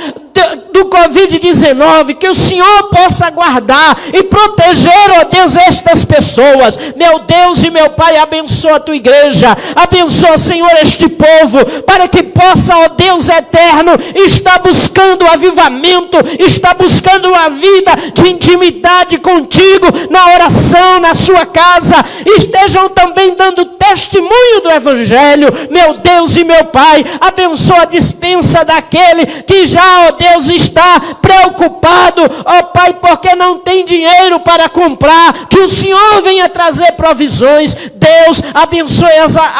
do Covid-19, que o Senhor possa guardar e proteger, ó Deus, estas pessoas. Meu Deus e meu Pai, abençoa a Tua igreja, abençoa, Senhor, este povo, para que possa, ó Deus eterno, estar buscando avivamento, estar buscando uma vida de intimidade contigo, na oração, na sua casa, estejam também dando testemunho do Evangelho. Meu Deus e meu Pai, abençoa a dispensa daquele que já, ó Deus, está preocupado, ó Pai, porque não tem dinheiro para comprar. Que o Senhor venha trazer provisões. Deus, abençoe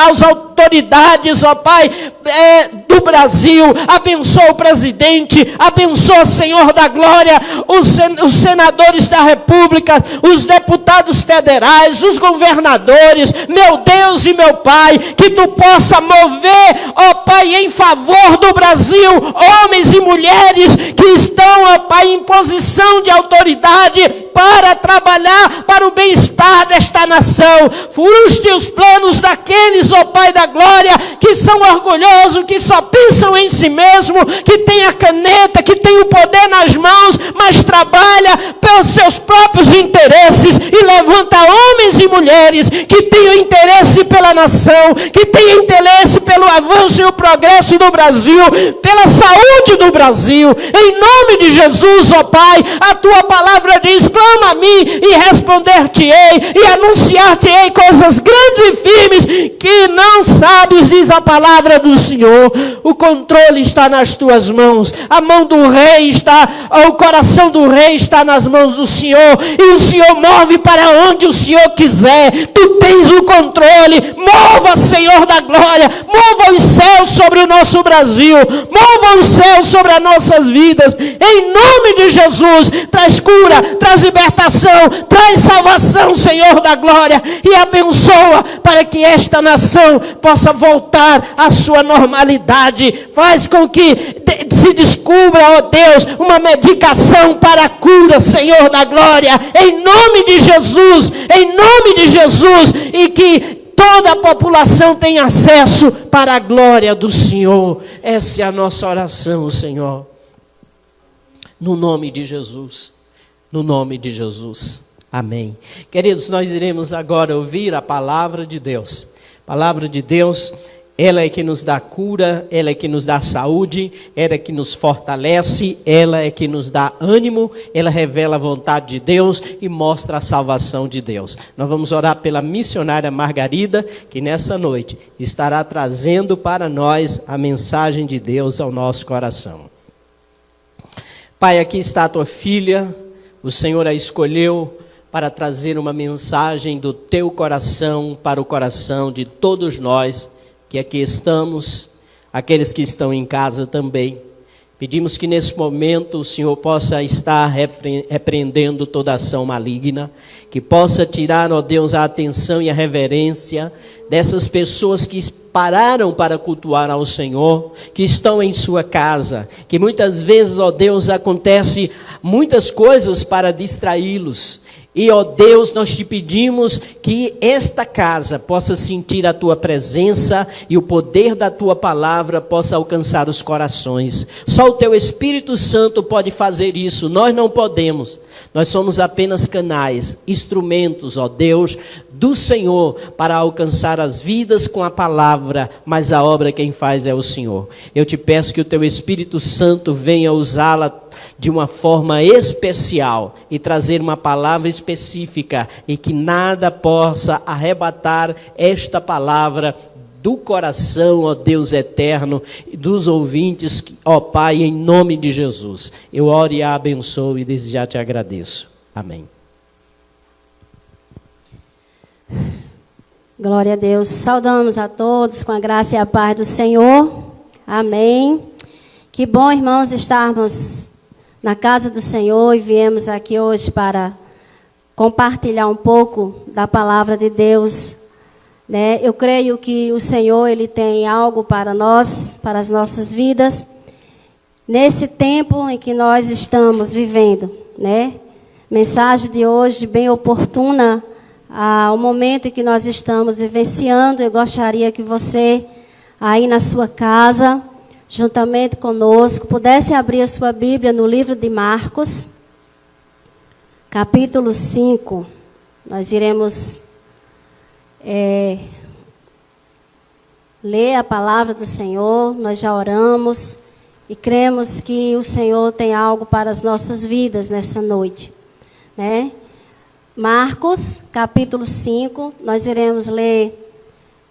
as autoridades, ó Pai, do Brasil. Abençoa o presidente, abençoa, Senhor da glória, os senadores da república, os deputados federais, os governadores. Meu Deus e meu Pai, que Tu possa mover, ó Pai, em favor do Brasil, homens e mulheres que estão, ó Pai, em posição de autoridade para trabalhar para o bem-estar desta nação. Frustre os planos daqueles, ó Pai da glória, que são orgulhosos, que só pensam em si mesmo, que tem a caneta, que tem o poder nas mãos, mas trabalha pelos seus próprios interesses e levanta homens e mulheres que tenham interesse pela nação, que tenham interesse pelo avanço e o progresso do Brasil, pela saúde do Brasil. Em nome de Jesus, ó Pai, a Tua palavra diz: clama a mim e responder-te-ei e anunciar-te-ei coisas grandes e firmes que não sabes, diz a palavra do Senhor. O controle está nas Tuas mãos, a mão do rei está, o coração do rei está nas mãos do Senhor, e o Senhor move para onde o Senhor quiser. Tu tens o controle. Mova, Senhor da glória, mova os céus sobre o nosso Brasil, mova os céus sobre as nossas vidas. Em nome de Jesus, traz cura, traz libertação, traz salvação, Senhor da glória, e abençoa para que esta nação possa voltar à sua normalidade. Faz com que se descubra, ó Deus, uma medicação para a cura, Senhor da glória, em nome de Jesus, e que toda a população tenha acesso para a glória do Senhor. Essa é a nossa oração, Senhor. No nome de Jesus. No nome de Jesus. Amém. Queridos, nós iremos agora ouvir a palavra de Deus. A palavra de Deus Ela é que nos dá cura, ela é que nos dá saúde, ela é que nos fortalece, ela é que nos dá ânimo, ela revela a vontade de Deus e mostra a salvação de Deus. Nós vamos orar pela missionária Margarida, que nessa noite estará trazendo para nós a mensagem de Deus ao nosso coração. Pai, aqui está a tua filha, o Senhor a escolheu para trazer uma mensagem do teu coração para o coração de todos nós, que aqui estamos, aqueles que estão em casa também. Pedimos que nesse momento o Senhor possa estar repreendendo toda ação maligna, que possa tirar, ó Deus, a atenção e a reverência dessas pessoas que pararam para cultuar ao Senhor, que estão em sua casa, que muitas vezes, ó Deus, acontece muitas coisas para distraí-los. E, ó Deus, nós te pedimos que esta casa possa sentir a tua presença e o poder da tua palavra possa alcançar os corações. Só o teu Espírito Santo pode fazer isso, nós não podemos. Nós somos apenas canais, instrumentos, ó Deus, do Senhor para alcançar as vidas com a palavra, mas a obra quem faz é o Senhor. Eu te peço que o teu Espírito Santo venha usá-la de uma forma especial e trazer uma palavra específica e que nada possa arrebatar esta palavra do coração, ó Deus eterno, dos ouvintes, ó Pai, em nome de Jesus. Eu oro e a abençoo e desde já te agradeço. Amém. Glória a Deus. Saudamos a todos com a graça e a paz do Senhor. Amém. Que bom, irmãos, estarmos na casa do Senhor e viemos aqui hoje para compartilhar um pouco da palavra de Deus, né? Eu creio que o Senhor, Ele tem algo para nós, para as nossas vidas, nesse tempo em que nós estamos vivendo, né? Mensagem de hoje bem oportuna ao momento em que nós estamos vivenciando. Eu gostaria que você, aí na sua casa, juntamente conosco, pudesse abrir a sua Bíblia no livro de Marcos, capítulo 5. Nós iremos ler a palavra do Senhor. Nós já oramos e cremos que o Senhor tem algo para as nossas vidas nessa noite, né? Marcos, capítulo 5, nós iremos ler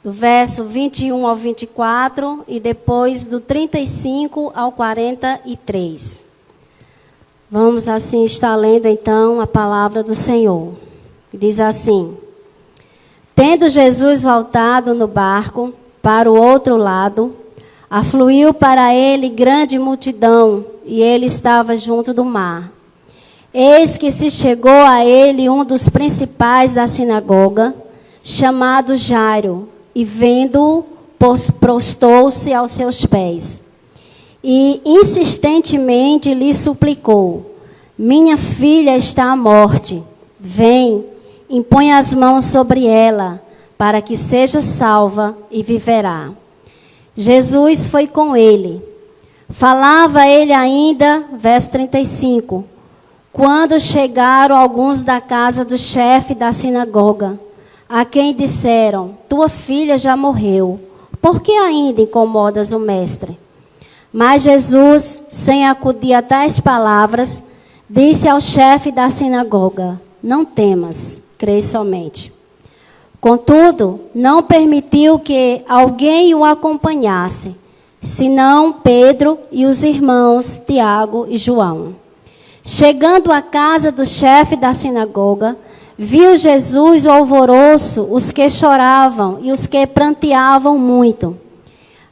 do verso 21 ao 24 e depois do 35 ao 43. Vamos assim estar lendo então a palavra do Senhor. Diz assim: Tendo Jesus voltado no barco para o outro lado, afluiu para ele grande multidão, e ele estava junto do mar. Eis que se chegou a ele um dos principais da sinagoga, chamado Jairo, e vendo-o, prostou-se aos seus pés. E insistentemente lhe suplicou: Minha filha está à morte. Vem, impõe as mãos sobre ela, para que seja salva e viverá. Jesus foi com ele. Falava ele ainda, verso 35, quando chegaram alguns da casa do chefe da sinagoga, a quem disseram: Tua filha já morreu, por que ainda incomodas o mestre? Mas Jesus, sem acudir a tais palavras, disse ao chefe da sinagoga: Não temas, crê somente. Contudo, não permitiu que alguém o acompanhasse, senão Pedro e os irmãos Tiago e João. Chegando à casa do chefe da sinagoga, viu Jesus o alvoroço, os que choravam e os que pranteavam muito.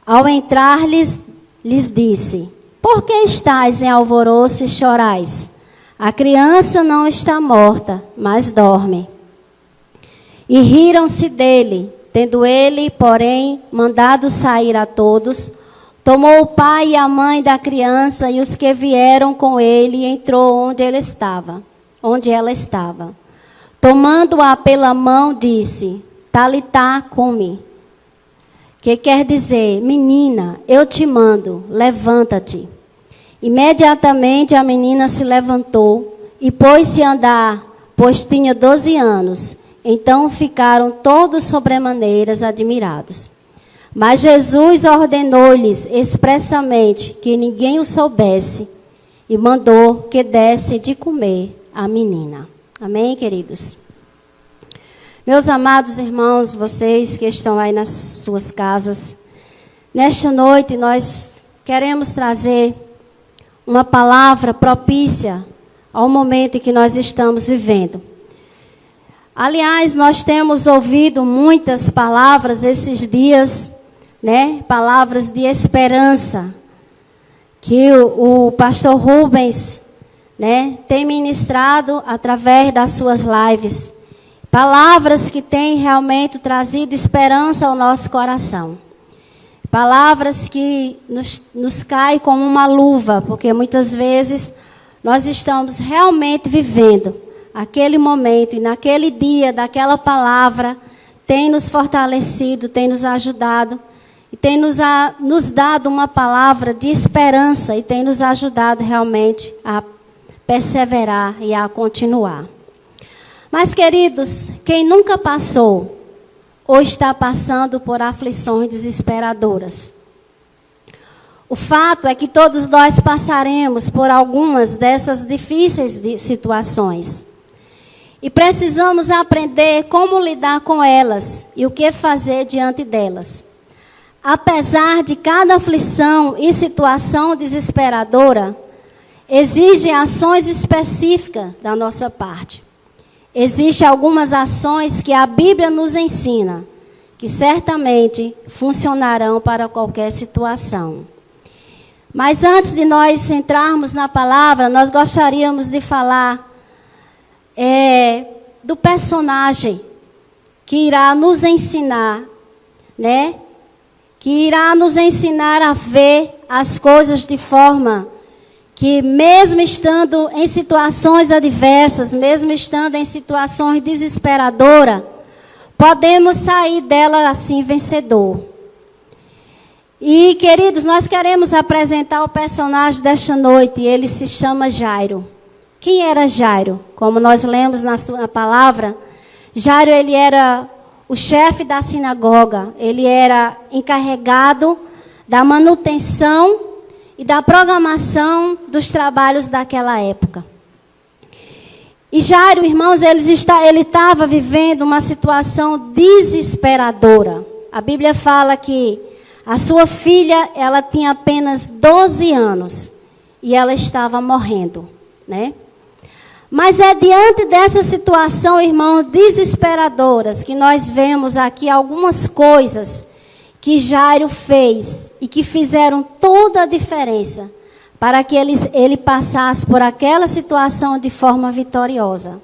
Ao entrar, lhes disse: Por que estáis em alvoroço e chorais? A criança não está morta, mas dorme. E riram-se dele. Tendo ele, porém, mandado sair a todos, tomou o pai e a mãe da criança e os que vieram com ele e entrou onde ela estava. Tomando-a pela mão, disse: Talitá cumi, que quer dizer: Menina, eu te mando, levanta-te. Imediatamente a menina se levantou e pôs-se a andar, pois tinha 12 anos. Então ficaram todos sobremaneiras admirados. Mas Jesus ordenou-lhes expressamente que ninguém o soubesse e mandou que desse de comer à menina. Amém, queridos? Meus amados irmãos, vocês que estão aí nas suas casas, nesta noite nós queremos trazer uma palavra propícia ao momento em que nós estamos vivendo. Aliás, nós temos ouvido muitas palavras esses dias, né? Palavras de esperança, que o pastor Rubens, né, tem ministrado através das suas lives. Palavras que têm realmente trazido esperança ao nosso coração. Palavras que nos caem como uma luva, porque muitas vezes nós estamos realmente vivendo aquele momento e naquele dia daquela palavra tem nos fortalecido, tem nos ajudado e tem nos dado uma palavra de esperança e tem nos ajudado realmente a perseverar e a continuar. Mas, queridos, quem nunca passou ou está passando por aflições desesperadoras? O fato é que todos nós passaremos por algumas dessas difíceis situações. E precisamos aprender como lidar com elas e o que fazer diante delas. Apesar de cada aflição e situação desesperadora, exigem ações específicas da nossa parte. Existem algumas ações que a Bíblia nos ensina, que certamente funcionarão para qualquer situação. Mas antes de nós entrarmos na palavra, nós gostaríamos de falar do personagem que irá nos ensinar, né? Que irá nos ensinar a ver as coisas de forma que mesmo estando em situações adversas, mesmo estando em situações desesperadoras, podemos sair dela assim vencedor. E, queridos, nós queremos apresentar o personagem desta noite, ele se chama Jairo. Quem era Jairo? Como nós lemos na palavra, Jairo ele era o chefe da sinagoga, ele era encarregado da manutenção e da programação dos trabalhos daquela época. E Jairo, irmãos, ele estava vivendo uma situação desesperadora. A Bíblia fala que a sua filha, ela tinha apenas 12 anos e ela estava morrendo, né? Mas é diante dessa situação, irmãos, desesperadoras, que nós vemos aqui algumas coisas que Jairo fez e que fizeram toda a diferença para que ele passasse por aquela situação de forma vitoriosa.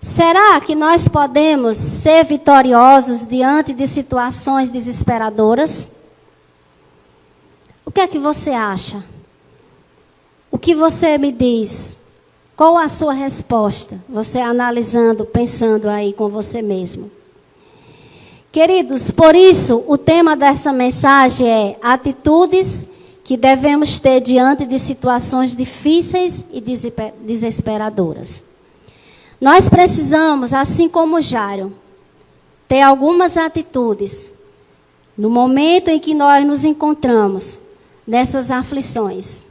Será que nós podemos ser vitoriosos diante de situações desesperadoras? O que é que você acha? O que você me diz? Qual a sua resposta? Você analisando, pensando aí com você mesmo. Queridos, por isso, o tema dessa mensagem é atitudes que devemos ter diante de situações difíceis e desesperadoras. Nós precisamos, assim como Jairo, ter algumas atitudes no momento em que nós nos encontramos nessas aflições.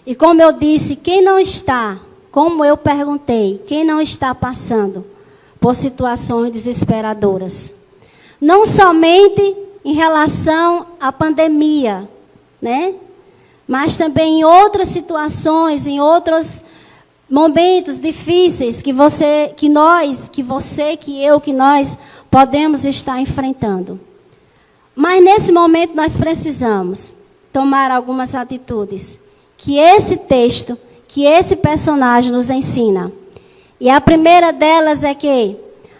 E como eu disse, quem não está, como eu perguntei, quem não está passando por situações desesperadoras? Não somente em relação à pandemia, né? Mas também em outras situações, em outros momentos difíceis que nós podemos estar enfrentando. Mas nesse momento nós precisamos tomar algumas atitudes que esse texto, que esse personagem nos ensina. E a primeira delas é que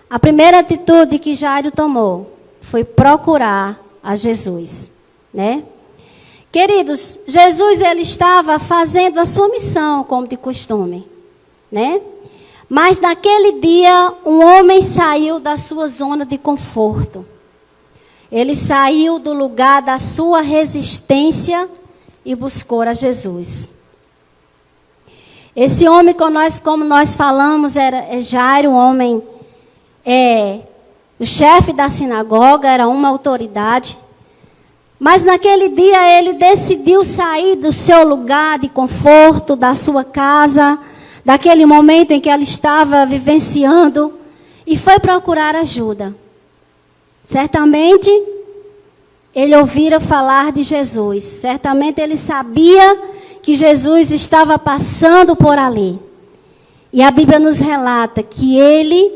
a primeira atitude que Jairo tomou foi procurar a Jesus, né? Queridos, Jesus ele estava fazendo a sua missão como de costume, né? Mas naquele dia um homem saiu da sua zona de conforto. Ele saiu do lugar da sua resistência e buscou a Jesus. Esse homem, como nós falamos, é Jairo, um homem, o chefe da sinagoga, era uma autoridade. Mas naquele dia ele decidiu sair do seu lugar de conforto, da sua casa, daquele momento em que ele estava vivenciando, e foi procurar ajuda. Certamente ele ouvira falar de Jesus. Certamente ele sabia que Jesus estava passando por ali. E a Bíblia nos relata que ele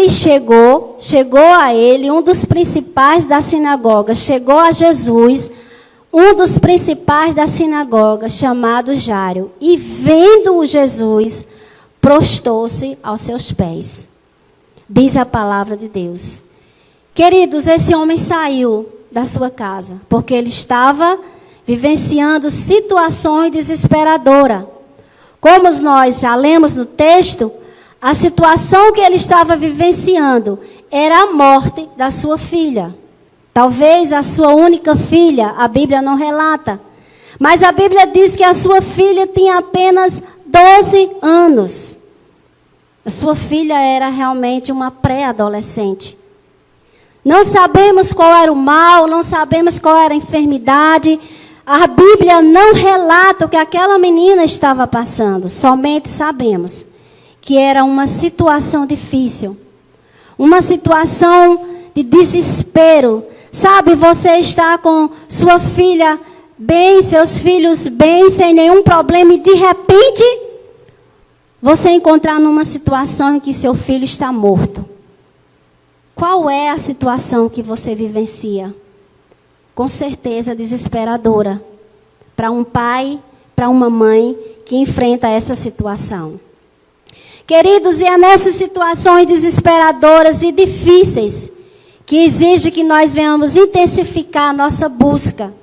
chegou a ele, um dos principais da sinagoga, chegou a Jesus, um dos principais da sinagoga, chamado Jairo, e vendo-o Jesus, prostrou-se aos seus pés. Diz a palavra de Deus. Queridos, esse homem saiu da sua casa, porque ele estava vivenciando situações desesperadoras. Como nós já lemos no texto, a situação que ele estava vivenciando era a morte da sua filha. Talvez a sua única filha, a Bíblia não relata. Mas a Bíblia diz que a sua filha tinha apenas 12 anos. A sua filha era realmente uma pré-adolescente. Não sabemos qual era o mal, não sabemos qual era a enfermidade. A Bíblia não relata o que aquela menina estava passando. Somente sabemos que era uma situação difícil. Uma situação de desespero. Sabe, você está com sua filha bem, seus filhos bem, sem nenhum problema, e de repente você encontrar numa situação em que seu filho está morto. Qual é a situação que você vivencia? Com certeza desesperadora. Para um pai, para uma mãe que enfrenta essa situação. Queridos, e é nessas situações desesperadoras e difíceis que exige que nós venhamos intensificar a nossa busca.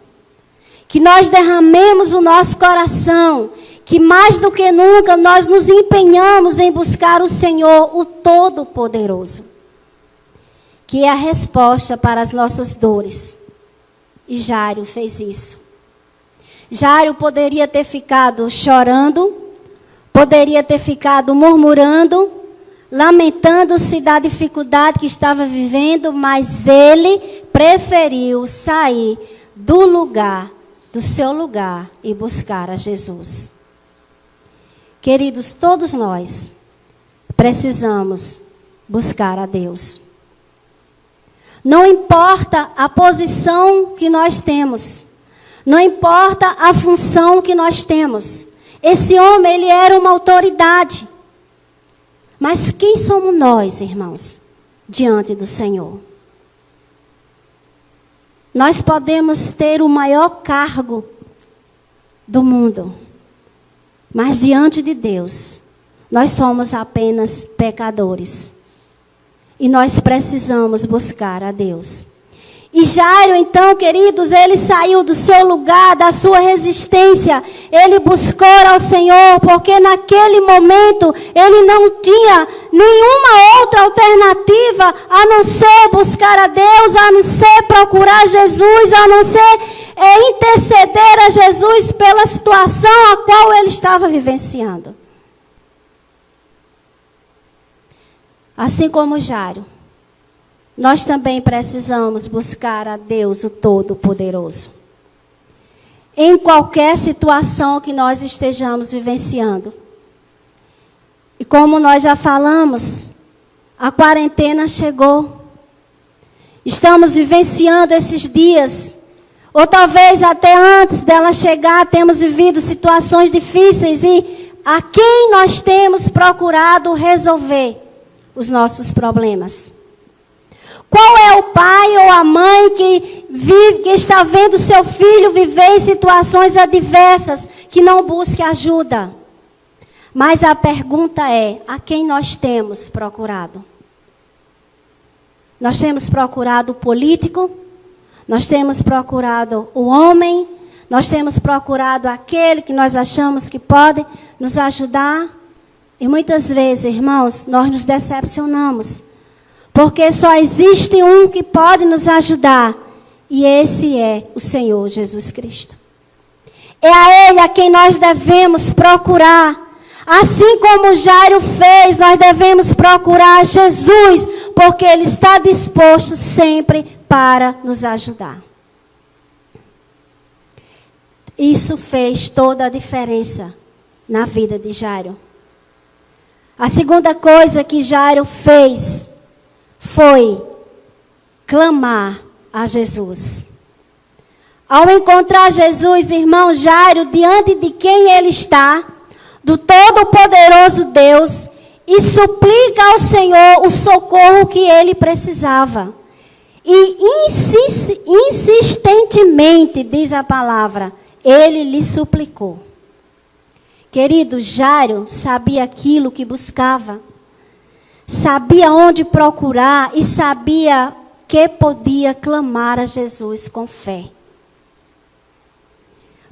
Que nós derramemos o nosso coração. Que mais do que nunca nós nos empenhamos em buscar o Senhor, o Todo-Poderoso. Que é a resposta para as nossas dores. E Jairo fez isso. Jairo poderia ter ficado chorando, poderia ter ficado murmurando, lamentando-se da dificuldade que estava vivendo, mas ele preferiu sair do seu lugar, e buscar a Jesus. Queridos, todos nós precisamos buscar a Deus. Não importa a posição que nós temos. Não importa a função que nós temos. Esse homem, ele era uma autoridade. Mas quem somos nós, irmãos, diante do Senhor? Nós podemos ter o maior cargo do mundo. Mas diante de Deus, nós somos apenas pecadores. E nós precisamos buscar a Deus. E Jairo, então, queridos, ele saiu do seu lugar, da sua resistência. Ele buscou ao Senhor, porque naquele momento ele não tinha nenhuma outra alternativa a não ser buscar a Deus, a não ser procurar Jesus, a não ser interceder a Jesus pela situação a qual ele estava vivenciando. Assim como Jairo, nós também precisamos buscar a Deus, o Todo-Poderoso. Em qualquer situação que nós estejamos vivenciando. E como nós já falamos, a quarentena chegou. Estamos vivenciando esses dias. Ou talvez até antes dela chegar, temos vivido situações difíceis. E a quem nós temos procurado resolver os nossos problemas? Qual é o pai ou a mãe que está vendo seu filho viver em situações adversas, que não busque ajuda? Mas a pergunta é, a quem nós temos procurado? Nós temos procurado o político, nós temos procurado o homem, nós temos procurado aquele que nós achamos que pode nos ajudar. E muitas vezes, irmãos, nós nos decepcionamos. Porque só existe um que pode nos ajudar. E esse é o Senhor Jesus Cristo. É a Ele a quem nós devemos procurar. Assim como Jairo fez, nós devemos procurar Jesus. Porque Ele está disposto sempre para nos ajudar. Isso fez toda a diferença na vida de Jairo. A segunda coisa que Jairo fez foi clamar a Jesus. Ao encontrar Jesus, irmão Jairo, diante de quem ele está, do Todo-Poderoso Deus, e suplica ao Senhor o socorro que ele precisava. E insistentemente, diz a palavra, ele lhe suplicou. Querido, Jairo sabia aquilo que buscava, sabia onde procurar e sabia que podia clamar a Jesus com fé.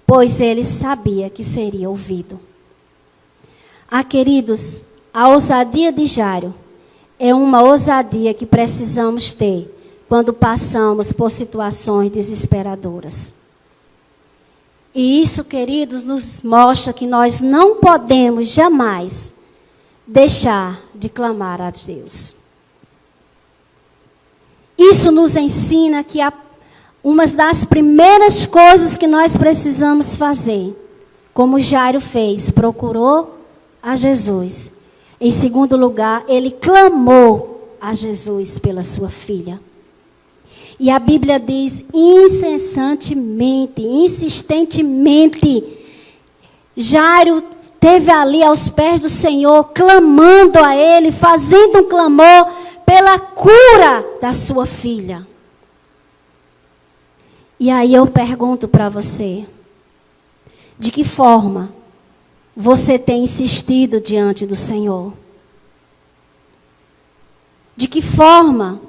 Pois ele sabia que seria ouvido. Queridos, a ousadia de Jairo é uma ousadia que precisamos ter quando passamos por situações desesperadoras. E isso, queridos, nos mostra que nós não podemos jamais deixar de clamar a Deus. Isso nos ensina que uma das primeiras coisas que nós precisamos fazer, como Jairo fez, procurou a Jesus. Em segundo lugar, ele clamou a Jesus pela sua filha. E a Bíblia diz insistentemente, Jairo esteve ali aos pés do Senhor, clamando a Ele, fazendo um clamor pela cura da sua filha. E aí eu pergunto para você, de que forma você tem insistido diante do Senhor? De que forma?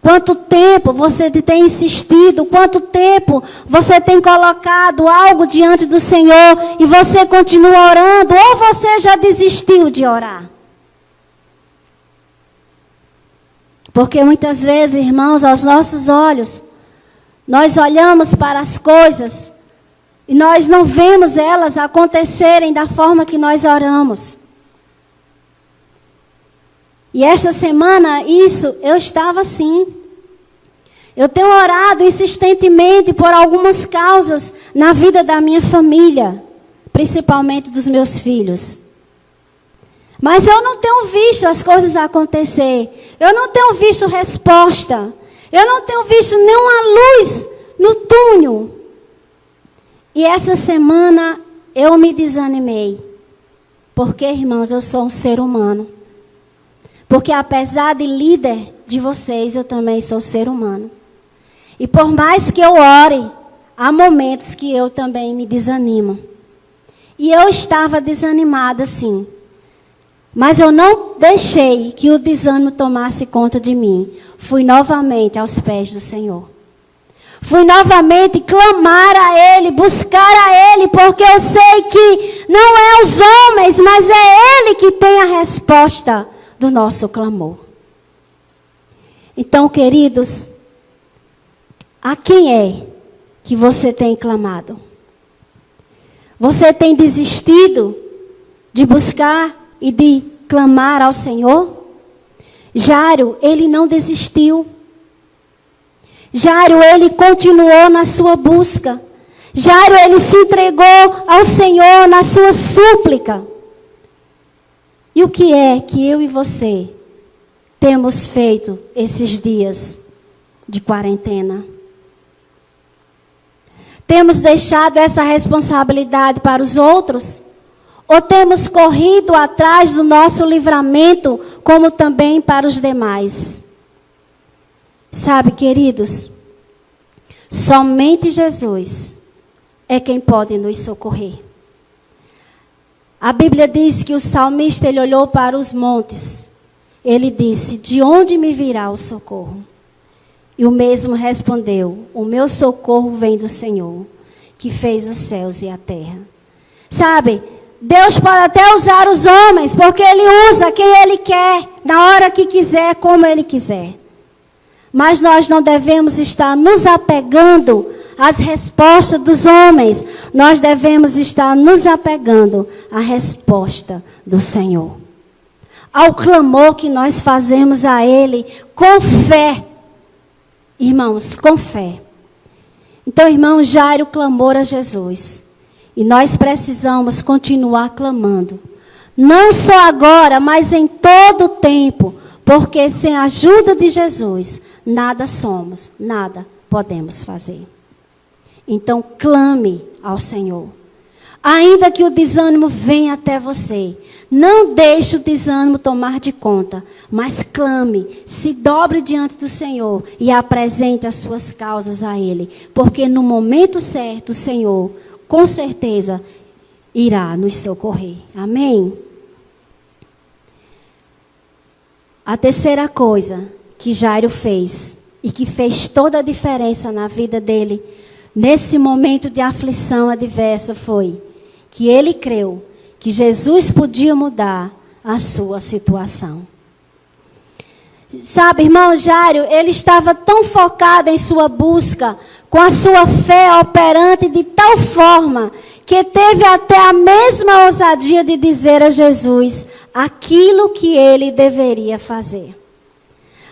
Quanto tempo você tem insistido? Quanto tempo você tem colocado algo diante do Senhor e você continua orando? Ou você já desistiu de orar? Porque muitas vezes, irmãos, aos nossos olhos, nós olhamos para as coisas e nós não vemos elas acontecerem da forma que nós oramos. E esta semana, eu estava assim. Eu tenho orado insistentemente por algumas causas na vida da minha família, principalmente dos meus filhos. Mas eu não tenho visto as coisas acontecer. Eu não tenho visto resposta. Eu não tenho visto nenhuma luz no túnel. E essa semana eu me desanimei. Porque, irmãos, eu sou um ser humano. Porque apesar de líder de vocês, eu também sou ser humano. E por mais que eu ore, há momentos que eu também me desanimo. E eu estava desanimada, sim. Mas eu não deixei que o desânimo tomasse conta de mim. Fui novamente aos pés do Senhor. Fui novamente clamar a Ele, buscar a Ele, porque eu sei que não é os homens, mas é Ele que tem a resposta do nosso clamor. Então, queridos, a quem é que você tem clamado? Você tem desistido de buscar e de clamar ao Senhor? Jairo, ele não desistiu. Jairo, ele continuou na sua busca. Jairo, ele se entregou ao Senhor na sua súplica. E o que é que eu e você temos feito esses dias de quarentena? Temos deixado essa responsabilidade para os outros? Ou temos corrido atrás do nosso livramento, como também para os demais? Sabe, queridos, somente Jesus é quem pode nos socorrer. A Bíblia diz que o salmista, ele olhou para os montes. Ele disse, de onde me virá o socorro? E o mesmo respondeu, o meu socorro vem do Senhor, que fez os céus e a terra. Sabe, Deus pode até usar os homens, porque Ele usa quem Ele quer, na hora que quiser, como Ele quiser. Mas nós não devemos estar nos apegando às respostas dos homens. Nós devemos estar nos apegando à resposta do Senhor. Ao clamor que nós fazemos a Ele com fé. irmãos, com fé. Então, irmão, Jairo clamou a Jesus. E nós precisamos continuar clamando. Não só agora, mas em todo o tempo. Porque sem a ajuda de Jesus, nada somos, nada podemos fazer. Então, clame ao Senhor. Ainda que o desânimo venha até você, não deixe o desânimo tomar de conta, mas clame, se dobre diante do Senhor e apresente as suas causas a Ele. Porque no momento certo, o Senhor, com certeza, irá nos socorrer. Amém? A terceira coisa que Jairo fez, e que fez toda a diferença na vida dele, nesse momento de aflição adversa, foi que ele creu que Jesus podia mudar a sua situação. Sabe, irmão Jairo, ele estava tão focado em sua busca, com a sua fé operante de tal forma, que teve até a mesma ousadia de dizer a Jesus aquilo que ele deveria fazer.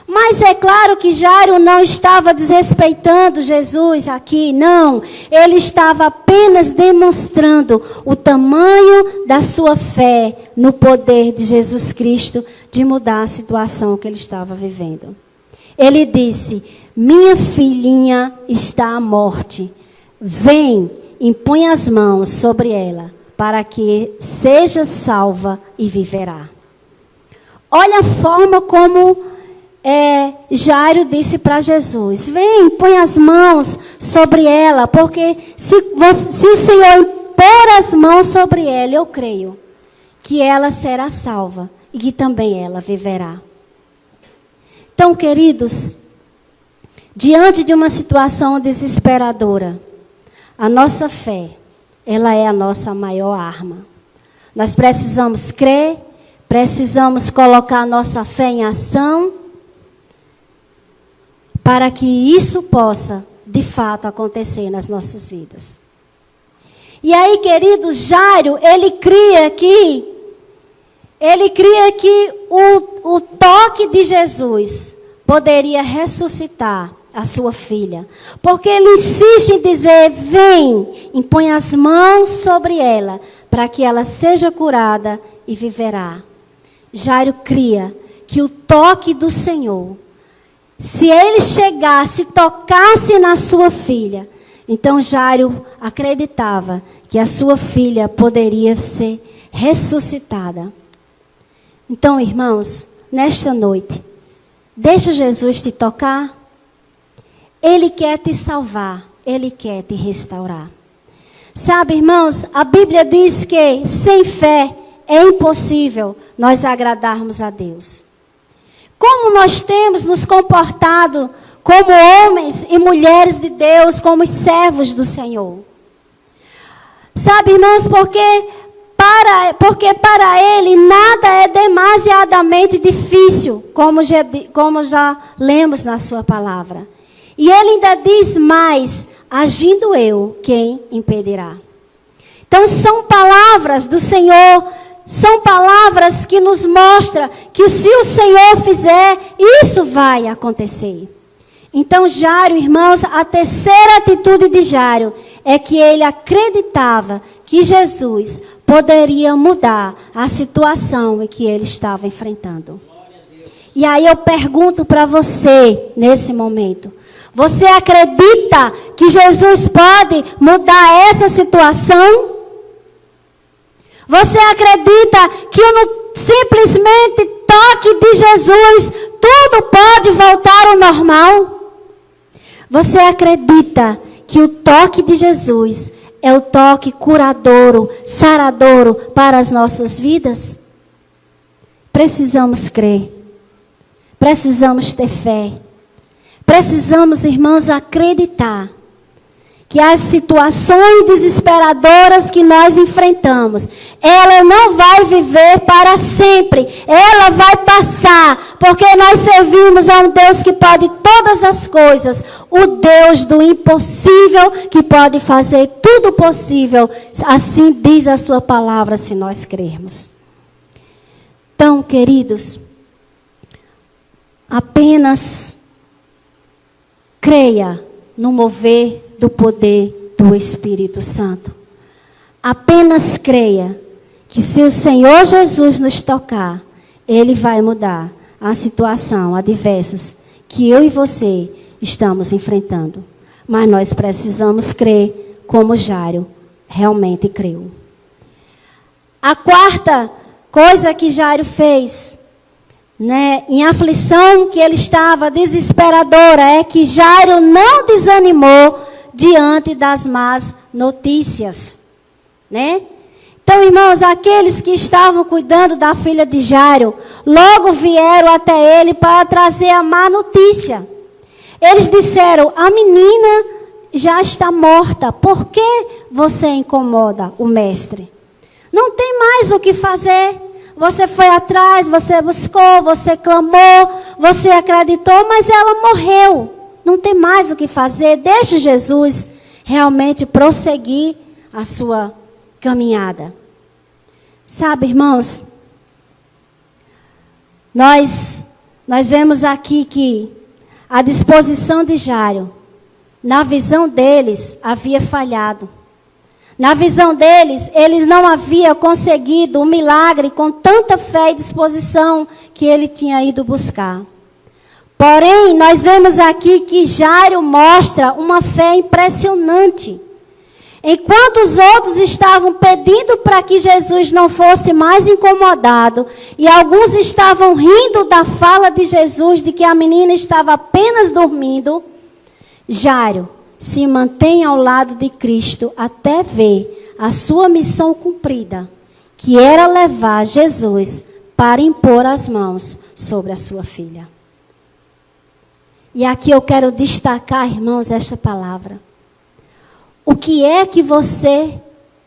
Mas é claro que Jairo não estava desrespeitando Jesus aqui, não. Ele estava apenas demonstrando o tamanho da sua fé no poder de Jesus Cristo de mudar a situação que ele estava vivendo. Ele disse: minha filhinha está à morte. Vem, impõe as mãos sobre ela, para que seja salva e viverá. Olha a forma como Jairo disse para Jesus: vem, põe as mãos sobre ela, porque se o Senhor impor as mãos sobre ela, eu creio que ela será salva e que também ela viverá. Então, queridos, diante de uma situação desesperadora, a nossa fé, ela é a nossa maior arma. Nós precisamos crer, precisamos colocar a nossa fé em ação, para que isso possa, de fato, acontecer nas nossas vidas. E aí, querido, Jairo, ele cria que o toque de Jesus poderia ressuscitar a sua filha. Porque ele insiste em dizer: vem, impõe as mãos sobre ela, para que ela seja curada e viverá. Jairo cria que o toque do Senhor, se ele chegasse, tocasse na sua filha, então Jairo acreditava que a sua filha poderia ser ressuscitada. Então, irmãos, nesta noite, deixa Jesus te tocar. Ele quer te salvar, ele quer te restaurar. Sabe, irmãos, a Bíblia diz que sem fé é impossível nós agradarmos a Deus. Como nós temos nos comportado como homens e mulheres de Deus, como servos do Senhor. Sabe, irmãos, porque para Ele nada é demasiadamente difícil, como já lemos na sua palavra. E Ele ainda diz mais: agindo eu, quem impedirá? Então são palavras do Senhor. São palavras que nos mostram que se o Senhor fizer, isso vai acontecer. Então, Jairo, irmãos, a terceira atitude de Jairo é que ele acreditava que Jesus poderia mudar a situação em que ele estava enfrentando. E aí eu pergunto para você, nesse momento: você acredita que Jesus pode mudar essa situação? Você acredita que no simplesmente toque de Jesus tudo pode voltar ao normal? Você acredita que o toque de Jesus é o toque curadouro, saradouro para as nossas vidas? Precisamos crer. Precisamos ter fé. Precisamos, irmãos, acreditar que as situações desesperadoras que nós enfrentamos, ela não vai viver para sempre. Ela vai passar, porque nós servimos a um Deus que pode todas as coisas. O Deus do impossível, que pode fazer tudo possível. Assim diz a sua palavra, se nós crermos. Então, queridos, apenas creia no mover do poder do Espírito Santo. Apenas creia que se o Senhor Jesus nos tocar, Ele vai mudar a situação adversas que eu e você estamos enfrentando. Mas nós precisamos crer como Jairo realmente creu. A quarta coisa que Jairo fez, em aflição que ele estava desesperadora, é que Jairo não desanimou diante das más notícias, Então, irmãos, aqueles que estavam cuidando da filha de Jairo, logo vieram até ele para trazer a má notícia. Eles disseram: a menina já está morta, por que você incomoda o mestre? Não tem mais o que fazer. Você foi atrás, você buscou, você clamou, você acreditou, mas ela morreu. Não tem mais o que fazer. Deixe Jesus realmente prosseguir a sua caminhada. Sabe, irmãos, nós vemos aqui que a disposição de Jairo, na visão deles, havia falhado. Na visão deles, eles não haviam conseguido um milagre com tanta fé e disposição que ele tinha ido buscar. Porém, nós vemos aqui que Jairo mostra uma fé impressionante. Enquanto os outros estavam pedindo para que Jesus não fosse mais incomodado, e alguns estavam rindo da fala de Jesus de que a menina estava apenas dormindo, Jairo se mantém ao lado de Cristo até ver a sua missão cumprida, que era levar Jesus para impor as mãos sobre a sua filha. E aqui eu quero destacar, irmãos, esta palavra. O que é que você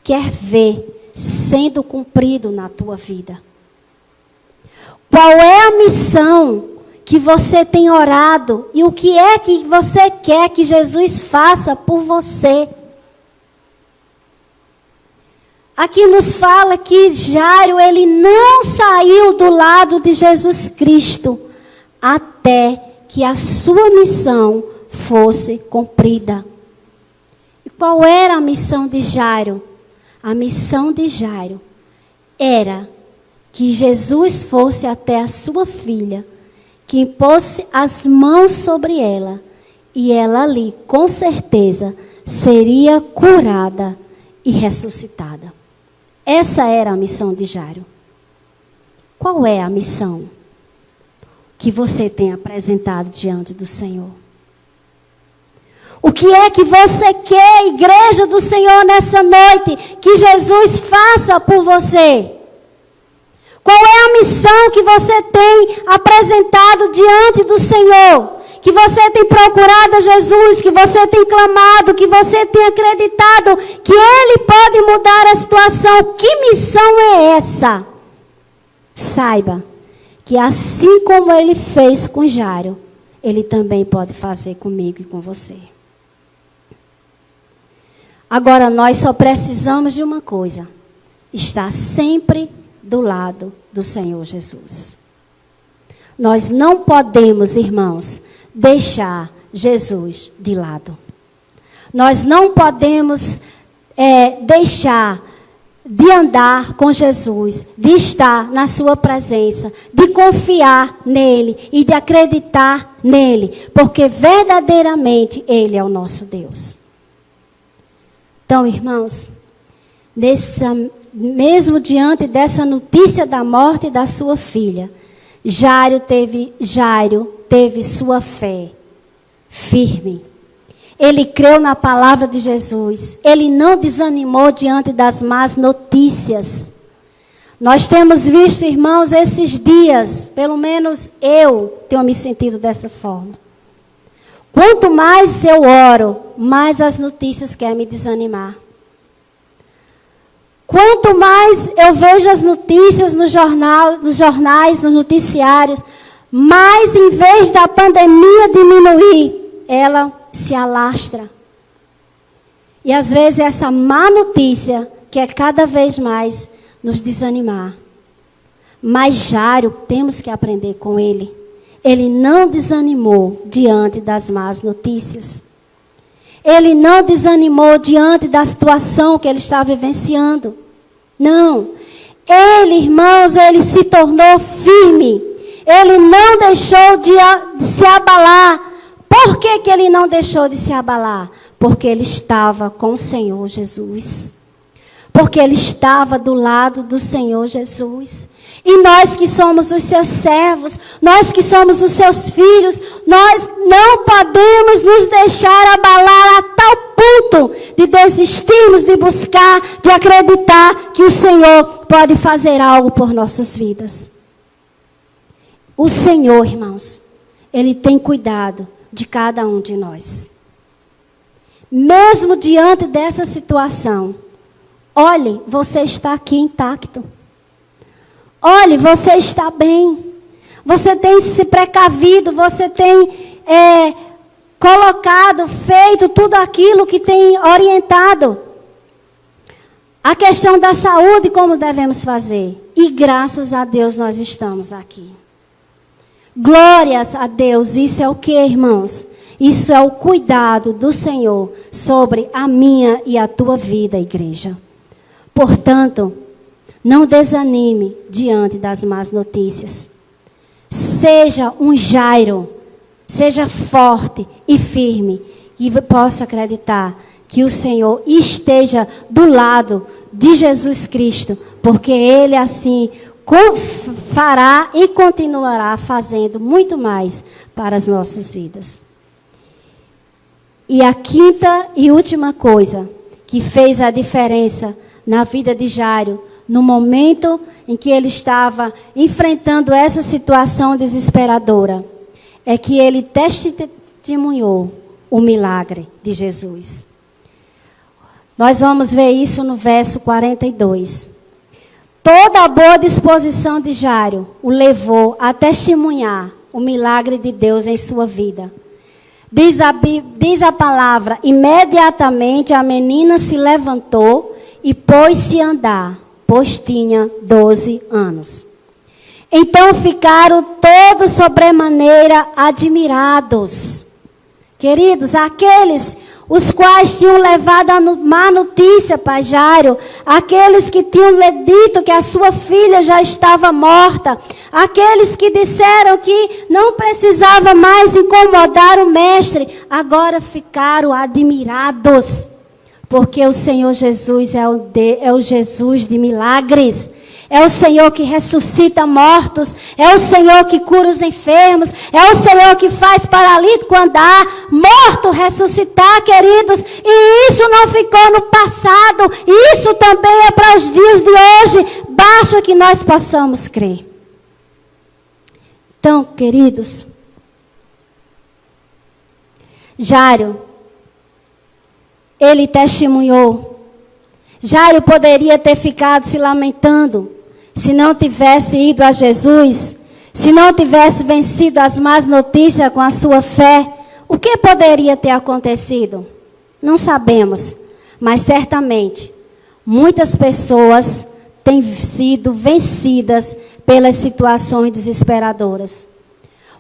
quer ver sendo cumprido na tua vida? Qual é a missão que você tem orado e o que é que você quer que Jesus faça por você? Aqui nos fala que Jairo, ele não saiu do lado de Jesus Cristo até que a sua missão fosse cumprida. E qual era a missão de Jairo? A missão de Jairo era que Jesus fosse até a sua filha, que impôsse as mãos sobre ela, e ela ali, com certeza, seria curada e ressuscitada. Essa era a missão de Jairo. Qual é a missão que você tem apresentado diante do Senhor? O que é que você quer, igreja do Senhor, nessa noite, que Jesus faça por você? Qual é a missão que você tem apresentado diante do Senhor? Que você tem procurado a Jesus, que você tem clamado, que você tem acreditado que Ele pode mudar a situação. Que missão é essa? Saiba que assim como Ele fez com Jairo, Ele também pode fazer comigo e com você. Agora, nós só precisamos de uma coisa: estar sempre do lado do Senhor Jesus. Nós não podemos, irmãos, deixar Jesus de lado. Nós não podemos deixar de andar com Jesus, de estar na sua presença, de confiar nele e de acreditar nele, porque verdadeiramente Ele é o nosso Deus. Então, irmãos, mesmo diante dessa notícia da morte da sua filha, Jairo teve sua fé firme. Ele creu na palavra de Jesus. Ele não desanimou diante das más notícias. Nós temos visto, irmãos, esses dias, pelo menos eu tenho me sentido dessa forma. Quanto mais eu oro, mais as notícias querem me desanimar. Quanto mais eu vejo as notícias nos jornais, nos noticiários, mais, em vez da pandemia diminuir, ela se alastra. E às vezes essa má notícia quer cada vez mais nos desanimar. Mas Jairo, temos que aprender com ele. ele não desanimou diante das más notícias. Ele não desanimou diante da situação que ele estava vivenciando. Não. Ele, irmãos, ele se tornou firme. Ele não deixou de se abalar. Por que que ele não deixou de se abalar? Porque ele estava com o Senhor Jesus. Porque ele estava do lado do Senhor Jesus. E nós que somos os seus servos, nós que somos os seus filhos, nós não podemos nos deixar abalar a tal ponto de desistirmos de buscar, de acreditar que o Senhor pode fazer algo por nossas vidas. O Senhor, irmãos, Ele tem cuidado de cada um de nós. Mesmo diante dessa situação, olhe, você está aqui intacto. Olhe, você está bem. Você tem se precavido, você tem colocado, feito tudo aquilo que tem orientado. A questão da saúde, como devemos fazer. E graças a Deus nós estamos aqui. Glórias a Deus. Isso é o que, irmãos? Isso é o cuidado do Senhor sobre a minha e a tua vida, igreja. Portanto, não desanime diante das más notícias. Seja um Jairo. Seja forte e firme. E possa acreditar que o Senhor esteja do lado de Jesus Cristo. Porque Ele assim fará e continuará fazendo muito mais para as nossas vidas. E a quinta e última coisa que fez a diferença na vida de Jairo, no momento em que ele estava enfrentando essa situação desesperadora, é que ele testemunhou o milagre de Jesus. Nós vamos ver isso no verso 42. Toda a boa disposição de Jairo o levou a testemunhar o milagre de Deus em sua vida. Diz a palavra, imediatamente a menina se levantou e pôs-se a andar, pois tinha 12 anos. Então ficaram todos sobremaneira admirados. Queridos, aqueles os quais tinham levado a má notícia para Jairo, aqueles que tinham dito que a sua filha já estava morta, aqueles que disseram que não precisava mais incomodar o mestre, agora ficaram admirados, porque o Senhor Jesus é o Jesus de milagres. É o Senhor que ressuscita mortos. É o Senhor que cura os enfermos. É o Senhor que faz paralítico andar, morto ressuscitar, queridos. E isso não ficou no passado. Isso também é para os dias de hoje. Basta que nós possamos crer. Então, queridos, Jairo, ele testemunhou. Jairo poderia ter ficado se lamentando se não tivesse ido a Jesus, se não tivesse vencido as más notícias com a sua fé. O que poderia ter acontecido? Não sabemos, mas certamente muitas pessoas têm sido vencidas pelas situações desesperadoras.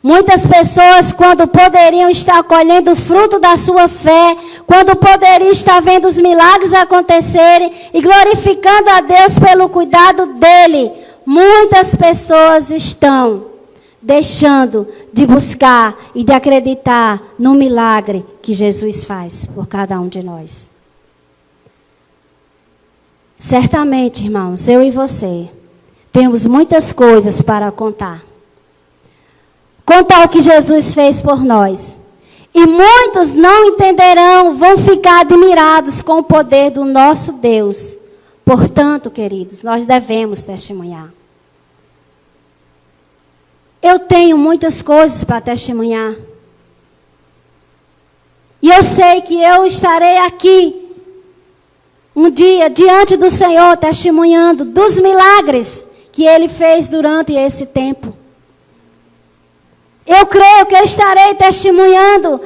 Muitas pessoas, quando poderiam estar colhendo o fruto da sua fé, quando poderiam estar vendo os milagres acontecerem e glorificando a Deus pelo cuidado dele, muitas pessoas estão deixando de buscar e de acreditar no milagre que Jesus faz por cada um de nós. Certamente, irmãos, eu e você temos muitas coisas para contar. Contar o que Jesus fez por nós. E muitos não entenderão, vão ficar admirados com o poder do nosso Deus. Portanto, queridos, nós devemos testemunhar. Eu tenho muitas coisas para testemunhar. E eu sei que eu estarei aqui um dia diante do Senhor testemunhando dos milagres que Ele fez durante esse tempo. Eu creio que eu estarei testemunhando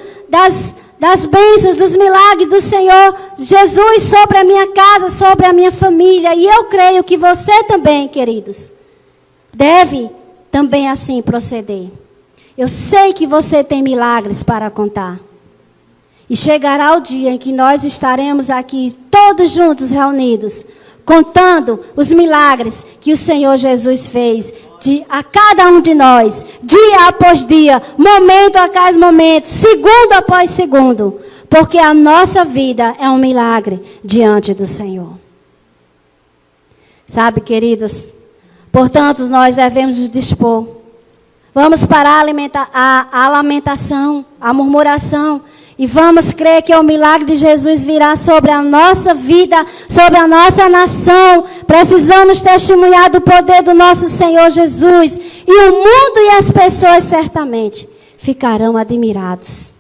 das bênçãos, dos milagres do Senhor Jesus sobre a minha casa, sobre a minha família. E eu creio que você também, queridos, deve também assim proceder. Eu sei que você tem milagres para contar. E chegará o dia em que nós estaremos aqui, todos juntos reunidos, contando os milagres que o Senhor Jesus fez a cada um de nós, dia após dia, momento após momento, segundo após segundo, porque a nossa vida é um milagre diante do Senhor. Sabe, queridos, portanto, nós devemos nos dispor. Vamos parar a lamentação, a murmuração, e vamos crer que o milagre de Jesus virá sobre a nossa vida, sobre a nossa nação. Precisamos testemunhar do poder do nosso Senhor Jesus. E o mundo e as pessoas certamente ficarão admirados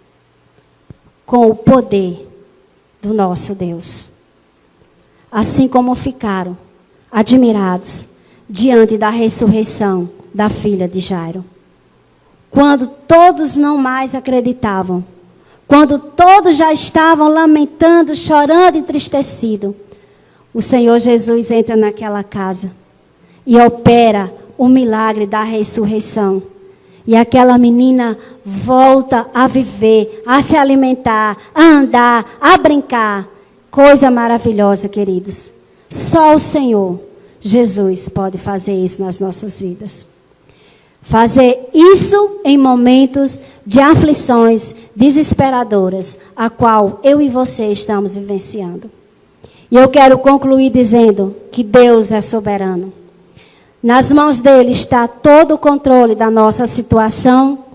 com o poder do nosso Deus. Assim como ficaram admirados diante da ressurreição da filha de Jairo. Quando todos não mais acreditavam, quando todos já estavam lamentando, chorando, entristecidos, o Senhor Jesus entra naquela casa e opera o milagre da ressurreição. E aquela menina volta a viver, a se alimentar, a andar, a brincar. Coisa maravilhosa, queridos. Só o Senhor Jesus pode fazer isso nas nossas vidas. Fazer isso em momentos de aflições desesperadoras, a qual eu e você estamos vivenciando. E eu quero concluir dizendo que Deus é soberano. Nas mãos dele está todo o controle da nossa situação,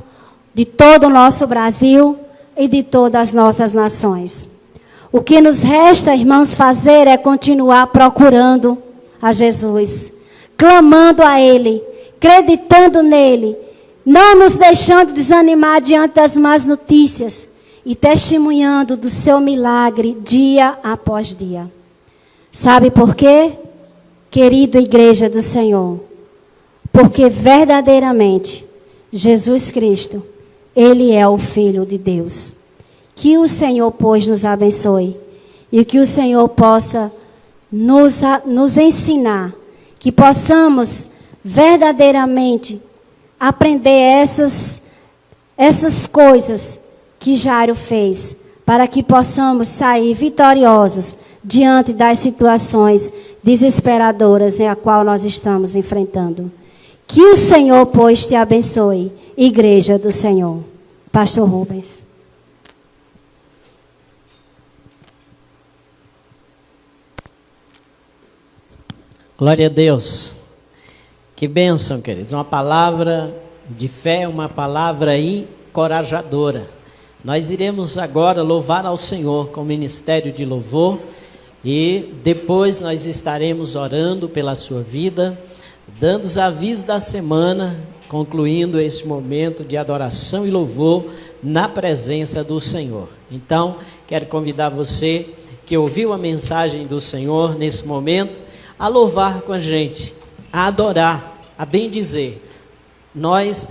de todo o nosso Brasil e de todas as nossas nações. O que nos resta, irmãos, fazer é continuar procurando a Jesus, clamando a Ele, acreditando nele, não nos deixando desanimar diante das más notícias e testemunhando do seu milagre dia após dia. Sabe por quê? Querida igreja do Senhor, porque verdadeiramente Jesus Cristo, Ele é o Filho de Deus. Que o Senhor, pois, nos abençoe e que o Senhor possa nos ensinar, que possamos verdadeiramente aprender essas coisas que Jairo fez, para que possamos sair vitoriosos diante das situações desesperadoras em a qual nós estamos enfrentando. Que o Senhor, pois, te abençoe, igreja do Senhor. Pastor Rubens. Glória a Deus. Que bênção, queridos. Uma palavra de fé, uma palavra encorajadora. Nós iremos agora louvar ao Senhor com o ministério de louvor e depois nós estaremos orando pela sua vida, dando os avisos da semana, concluindo esse momento de adoração e louvor na presença do Senhor. Então, quero convidar você que ouviu a mensagem do Senhor nesse momento a louvar com a gente, a adorar, a bendizer. Nós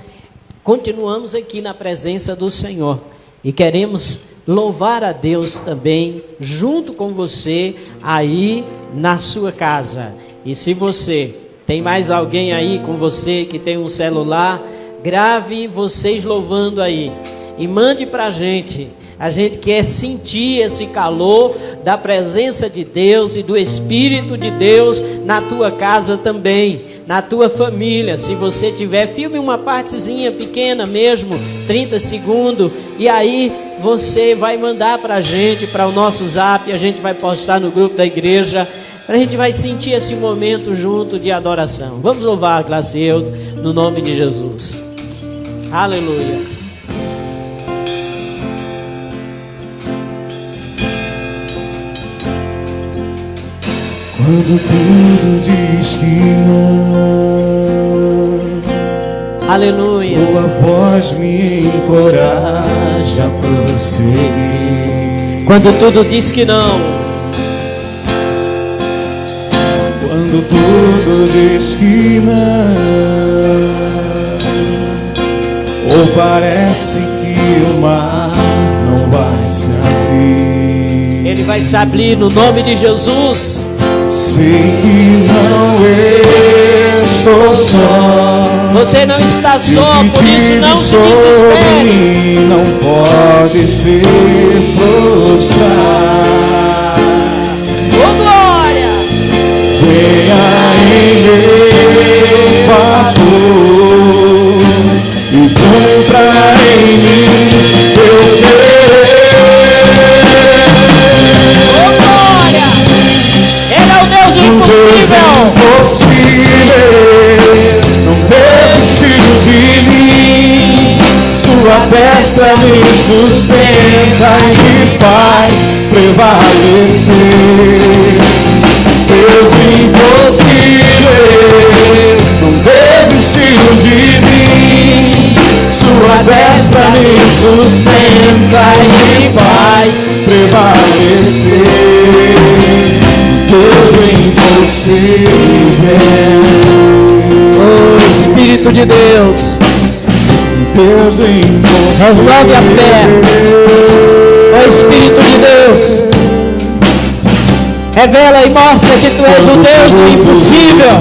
continuamos aqui na presença do Senhor e queremos louvar a Deus também junto com você aí na sua casa. E se você tem mais alguém aí com você que tem um celular, grave vocês louvando aí e mande para a gente. A gente quer sentir esse calor da presença de Deus e do Espírito de Deus na tua casa também, na tua família. Se você tiver, filme uma partezinha pequena mesmo, 30 segundos, e aí você vai mandar para a gente, para o nosso zap, a gente vai postar no grupo da igreja, a gente vai sentir esse momento junto de adoração. Vamos louvar, Glaceudo, no nome de Jesus. Aleluia. Quando tudo diz que não, aleluia, tua voz me encoraja a prosseguir. Quando tudo diz que não, quando tudo diz que não, ou parece que o mar não vai se abrir, ele vai se abrir no nome de Jesus. Sei que não estou só. Você não está só, E o que por isso não dizes se sobre desespere. mim não pode se frustrar. Oh, glória! Venha em meu favor e cumpra em mim teu querer. Oh, glória! Ele é o Deus do impossível. Não desistiu de mim. Sua destra me sustenta e me faz prevalecer. Deus impossível não desistiu de mim. Sua destra me sustenta e me faz prevalecer. Deus impossível. Oh, Espírito de Deus, Deus impossível. resolve a fé. Oh, Espírito de Deus, revela e mostra que Tu és o Deus do impossível,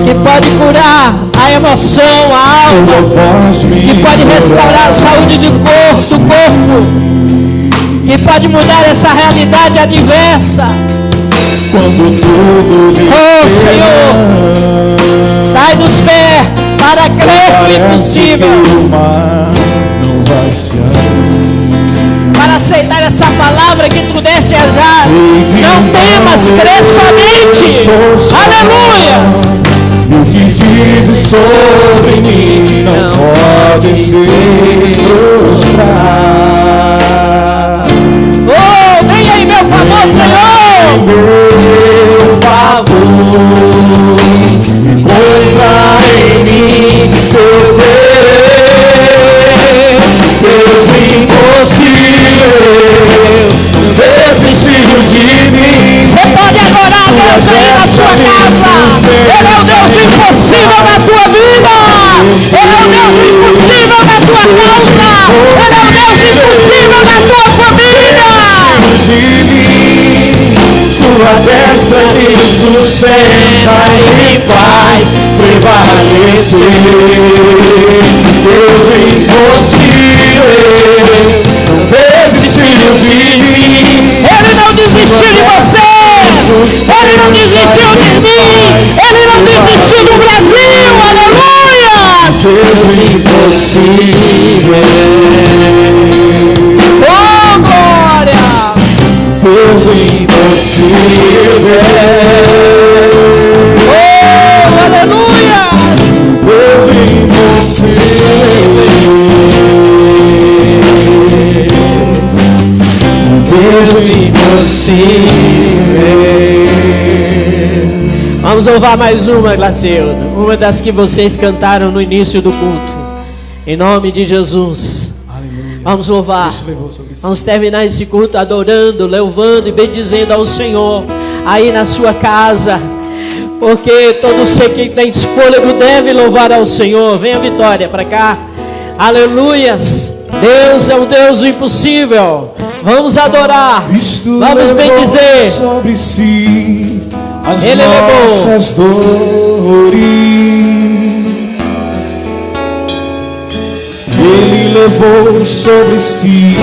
que pode curar a emoção, a alma, que pode restaurar a saúde do corpo, que pode mudar essa realidade adversa. Quando tudo Oh, Senhor, dai-nos fé para crer no impossível, o mar não vai se abrir. para aceitar essa palavra que Tu deste a já. Não temas, crê somente. Aleluia! E o que dizes sobre mim não pode se frustrar. Oh, venha em meu favor, Senhor. Meu favor, encontra em mim teu querer. Deus impossível, desistiu de mim. Você pode adorar Deus aí na sua casa. Ele é o Deus do impossível na tua vida. Ele é o Deus do impossível na tua causa. Ele é o Deus do impossível na tua família. De mim, sua destra me sustenta e me faz prevalecer. Deus impossível não desistiu de mim. Ele não desistiu de você. Ele não desistiu de mim. Ele não desistiu do Brasil. Aleluia! Deus impossível. Oh, glória! Deus impossível. Oh, aleluia! Deus impossível. Deus impossível. Vamos louvar mais uma, Glacildo. Uma das que vocês cantaram no início do culto. Em nome de Jesus. Aleluia. Vamos louvar. Cristo levou sobre si. Vamos terminar esse culto adorando, louvando e bendizendo ao Senhor. Aí na sua casa. Porque todo ser que tem fôlego deve louvar ao Senhor. Venha, Vitória, para cá. Aleluias. Deus é o Deus do impossível. Vamos adorar. Cristo Vamos bendizer. sobre si as Ele nossas dores. Ele levou sobre si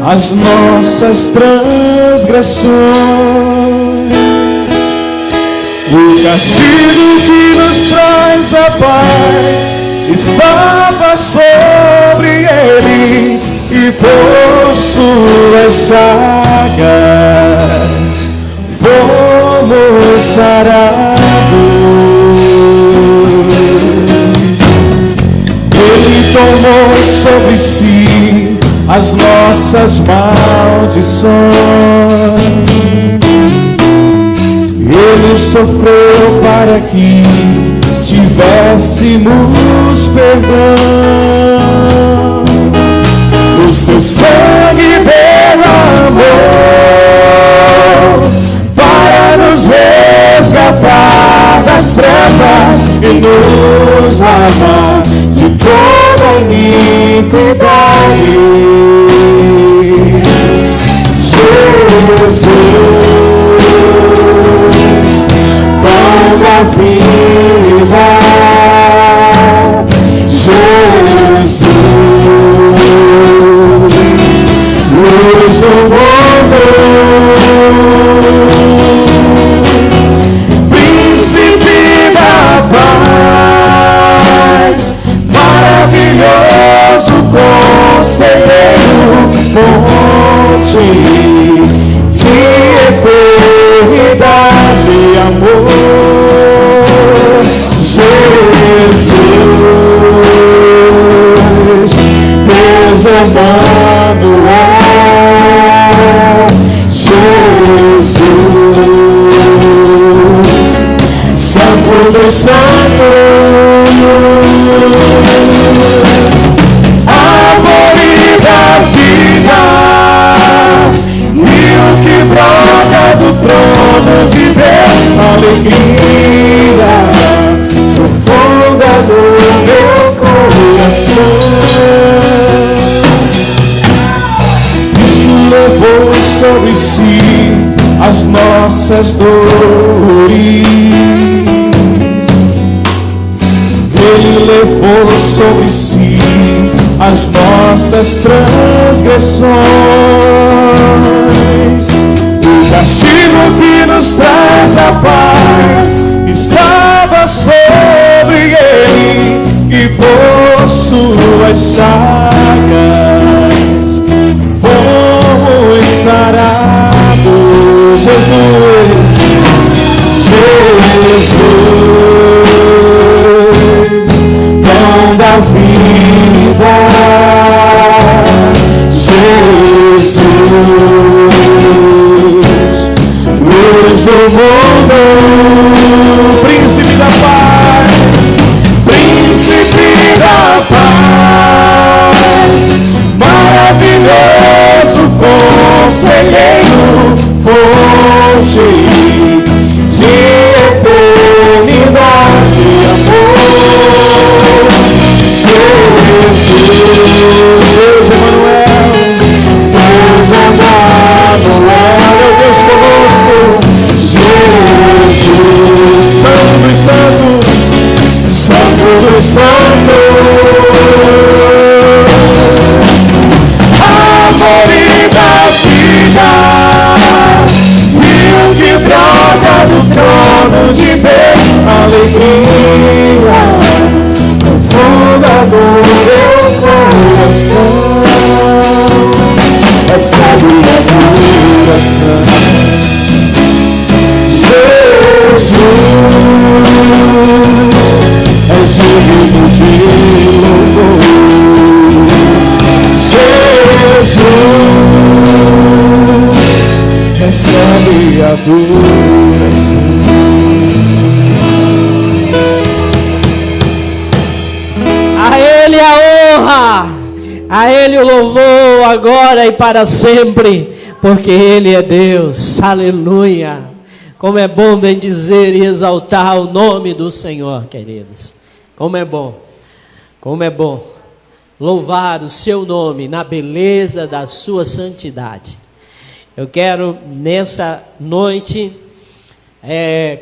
as nossas transgressões. O castigo que nos traz a paz estava sobre ele, e por suas chagas fomos sarados. Ele tomou sobre si as nossas maldições. Ele sofreu para que tivéssemos perdão. O seu sangue derramou para nos resgatar das trevas e nos lavar de toda iniquidade. Jesus, pão da vida, luz do mundo, príncipe da paz, maravilhoso conselheiro, fonte de eternidade e amor, Jesus, Deus Emmanuel, Jesus, Santo dos Santos, árvore da vida, rio que brota do trono de Deus, alegria profunda no meu coração. Cristo levou sobre si as nossas dores, Ele levou sobre si as nossas transgressões. O castigo que nos traz a paz estava sobre Ele, e por suas chagas fomos sarados. Jesus, Jesus, pão da vida, Jesus, luz do mundo, príncipe da paz, príncipe da paz, maravilhoso conselheiro, fonte de eternidade e amor, Jesus, Deus Emmanuel, Deus Emmanuel, meu Deus conosco, Jesus, Santo dos Santos, Santo dos Santos, árvore da vida, rio que brota do trono de Deus, alegria profunda do meu coração, recebe a adoração. Jesus é digno de louvor, Jesus recebe a adoração. A Ele a honra, a Ele o louvor agora e para sempre, porque Ele é Deus. Aleluia. Como é bom bendizer e exaltar o nome do Senhor, queridos. Como é bom louvar o seu nome na beleza da sua santidade. Eu quero nessa noite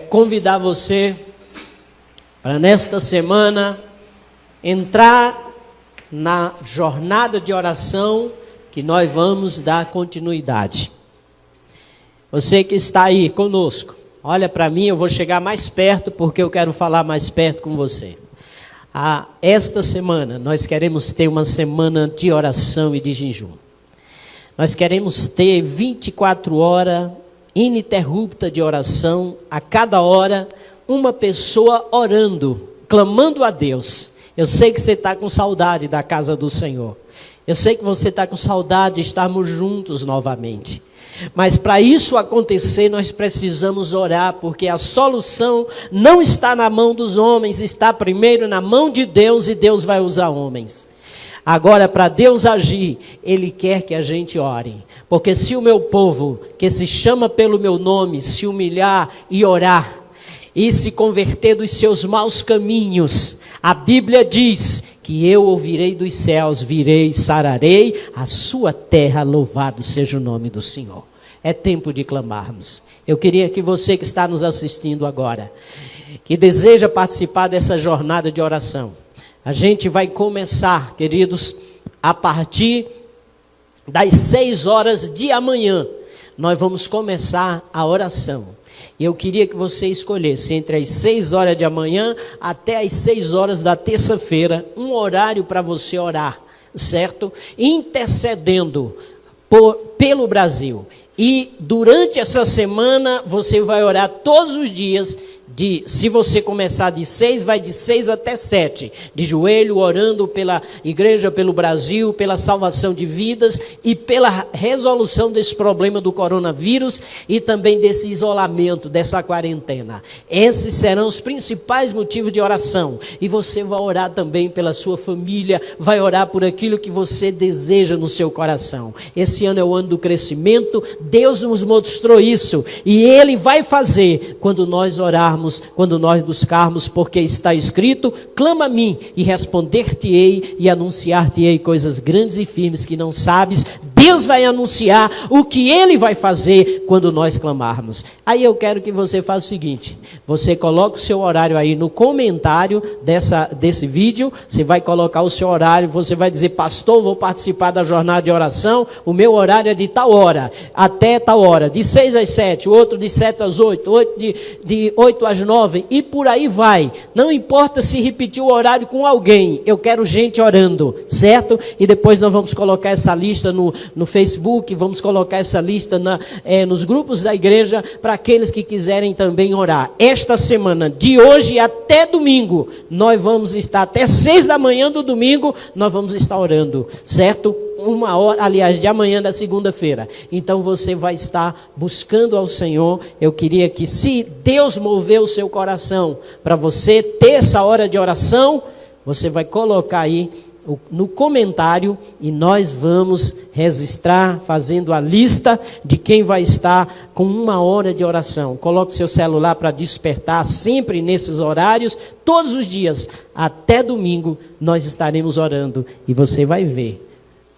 convidar você para nesta semana entrar na jornada de oração que nós vamos dar continuidade. Você que está aí conosco, olha para mim, eu vou chegar mais perto porque eu quero falar mais perto com você. Esta semana nós queremos ter uma semana de oração e de jejum. Nós queremos ter 24 horas ininterrupta de oração, a cada hora uma pessoa orando, clamando a Deus. Eu sei que você está com saudade da casa do Senhor. Eu sei que você está com saudade de estarmos juntos novamente. Mas para isso acontecer, nós precisamos orar, porque a solução não está na mão dos homens, está primeiro na mão de Deus, e Deus vai usar homens. Agora, para Deus agir, Ele quer que a gente ore. Porque se o meu povo, que se chama pelo meu nome, se humilhar e orar, e se converter dos seus maus caminhos, a Bíblia diz que eu ouvirei dos céus, virei e sararei a sua terra, louvado seja o nome do Senhor. É tempo de clamarmos. Eu queria que você que está nos assistindo agora, que deseja participar dessa jornada de oração, a gente vai começar, queridos, a partir das 6 horas de amanhã, nós vamos começar a oração. E eu queria que você escolhesse entre as 6 horas de amanhã até as 6 horas da terça-feira, um horário para você orar, certo? Intercedendo pelo Brasil. E durante essa semana você vai orar todos os dias. Se você começar de 6, vai de 6 até 7, de joelho, orando pela igreja, pelo Brasil, pela salvação de vidas e pela resolução desse problema do coronavírus e também desse isolamento, dessa quarentena. Esses serão os principais motivos de oração. E você vai orar também pela sua família, vai orar por aquilo que você deseja no seu coração. Esse ano é o ano do crescimento, Deus nos mostrou isso e Ele vai fazer quando nós orarmos, quando nós buscarmos, porque está escrito: clama a mim e responder-te-ei e anunciar-te-ei coisas grandes e firmes que não sabes. Deus vai anunciar o que Ele vai fazer quando nós clamarmos. Aí eu quero que você faça o seguinte: você coloca o seu horário aí no comentário desse vídeo, você vai colocar o seu horário, você vai dizer: pastor, vou participar da jornada de oração, o meu horário é de tal hora, até tal hora, de 6 às 7, o outro de 7 às 8, de 8 às 9, e por aí vai. Não importa se repetir o horário com alguém, eu quero gente orando, certo? E depois nós vamos colocar essa lista no Facebook, vamos colocar essa lista nos grupos da igreja, para aqueles que quiserem também orar. Esta semana, de hoje até domingo, nós vamos estar, até 6 da manhã do domingo, nós vamos estar orando, certo? 1 hora, aliás, de amanhã da segunda-feira. Então você vai estar buscando ao Senhor. Eu queria que, se Deus mover o seu coração para você ter essa hora de oração, você vai colocar aí no comentário e nós vamos registrar, fazendo a lista de quem vai estar com 1 hora de oração. Coloque seu celular para despertar sempre nesses horários, todos os dias, até domingo nós estaremos orando e você vai ver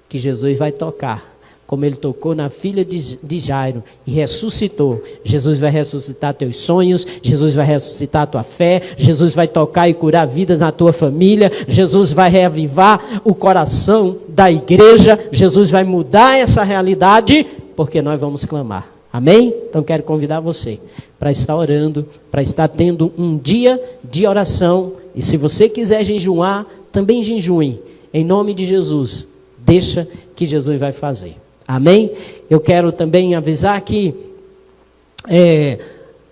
que Jesus vai tocar, como Ele tocou na filha de Jairo e ressuscitou. Jesus vai ressuscitar teus sonhos, Jesus vai ressuscitar a tua fé, Jesus vai tocar e curar vidas na tua família, Jesus vai reavivar o coração da igreja, Jesus vai mudar essa realidade, porque nós vamos clamar. Amém? Então quero convidar você para estar orando, para estar tendo um dia de oração. E se você quiser jejuar, também jejue, em nome de Jesus. Deixa que Jesus vai fazer. Amém? Eu quero também avisar que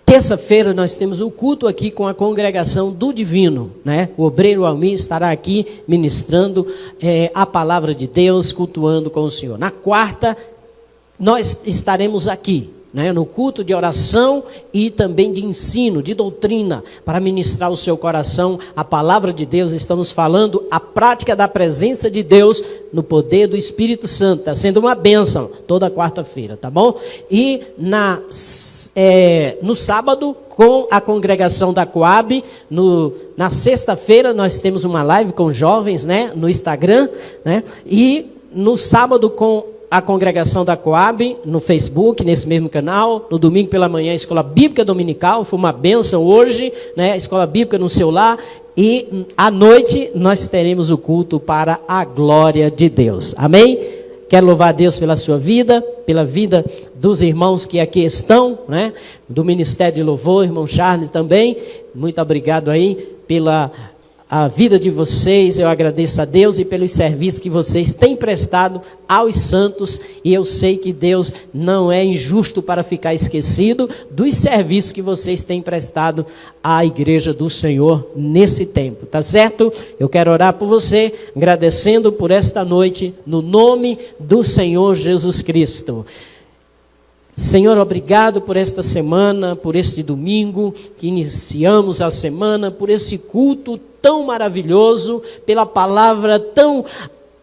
terça-feira nós temos o culto aqui com a congregação do Divino, né? O obreiro Almir estará aqui ministrando a palavra de Deus, cultuando com o Senhor. Na quarta, nós estaremos aqui, né, no culto de oração e também de ensino, de doutrina, para ministrar o seu coração a palavra de Deus. Estamos falando a prática da presença de Deus no poder do Espírito Santo. Está sendo uma bênção toda quarta-feira, tá bom? E no sábado, com a congregação da Coab, na sexta-feira nós temos uma live com jovens, né, no Instagram, né, e no sábado com a congregação da Coab, no Facebook, nesse mesmo canal. No domingo pela manhã, a Escola Bíblica Dominical, foi uma bênção hoje, né? A Escola Bíblica no seu lar. E à noite nós teremos o culto para a glória de Deus. Amém? Quero louvar a Deus pela sua vida, pela vida dos irmãos que aqui estão, né? Do Ministério de Louvor, irmão Charles também. Muito obrigado aí pela a vida de vocês. Eu agradeço a Deus e pelos serviços que vocês têm prestado aos santos, e eu sei que Deus não é injusto para ficar esquecido dos serviços que vocês têm prestado à igreja do Senhor nesse tempo, tá certo? Eu quero orar por você, agradecendo por esta noite, no nome do Senhor Jesus Cristo. Senhor, obrigado por esta semana, por este domingo que iniciamos a semana, por esse culto tão maravilhoso, pela palavra tão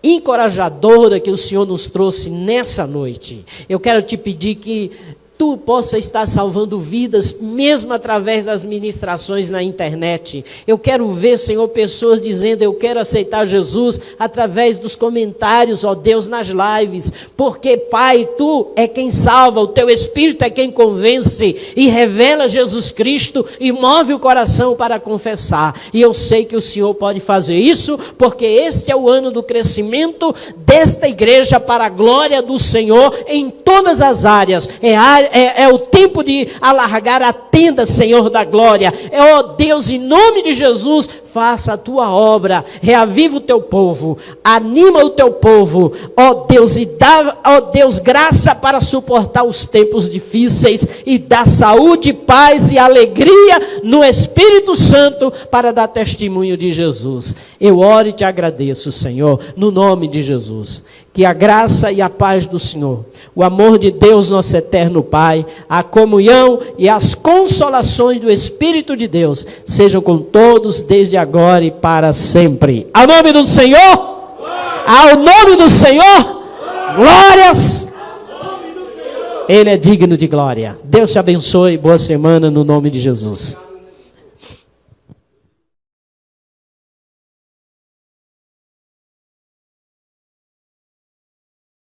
encorajadora que o Senhor nos trouxe nessa noite. Eu quero te pedir que Tu possa estar salvando vidas, mesmo através das ministrações na internet. Eu quero ver, Senhor, pessoas dizendo, eu quero aceitar Jesus, através dos comentários, ó Deus, nas lives. Porque, Pai, Tu é quem salva, o Teu Espírito é quem convence e revela Jesus Cristo e move o coração para confessar. E eu sei que o Senhor pode fazer isso, porque este é o ano do crescimento desta igreja para a glória do Senhor em todas as áreas. É o tempo de alargar a tenda, Senhor da glória. Ó Deus, em nome de Jesus, faça a Tua obra, reaviva o Teu povo, anima o Teu povo, ó Deus, e dá, ó Deus, graça para suportar os tempos difíceis, e dá saúde, paz e alegria no Espírito Santo para dar testemunho de Jesus. Eu oro e te agradeço, Senhor, no nome de Jesus. Que a graça e a paz do Senhor, o amor de Deus, nosso eterno Pai, a comunhão e as consolações do Espírito de Deus sejam com todos desde agora e para sempre. Ao nome do Senhor, ao nome do Senhor, glórias. Ele é digno de glória. Deus te abençoe, boa semana no nome de Jesus.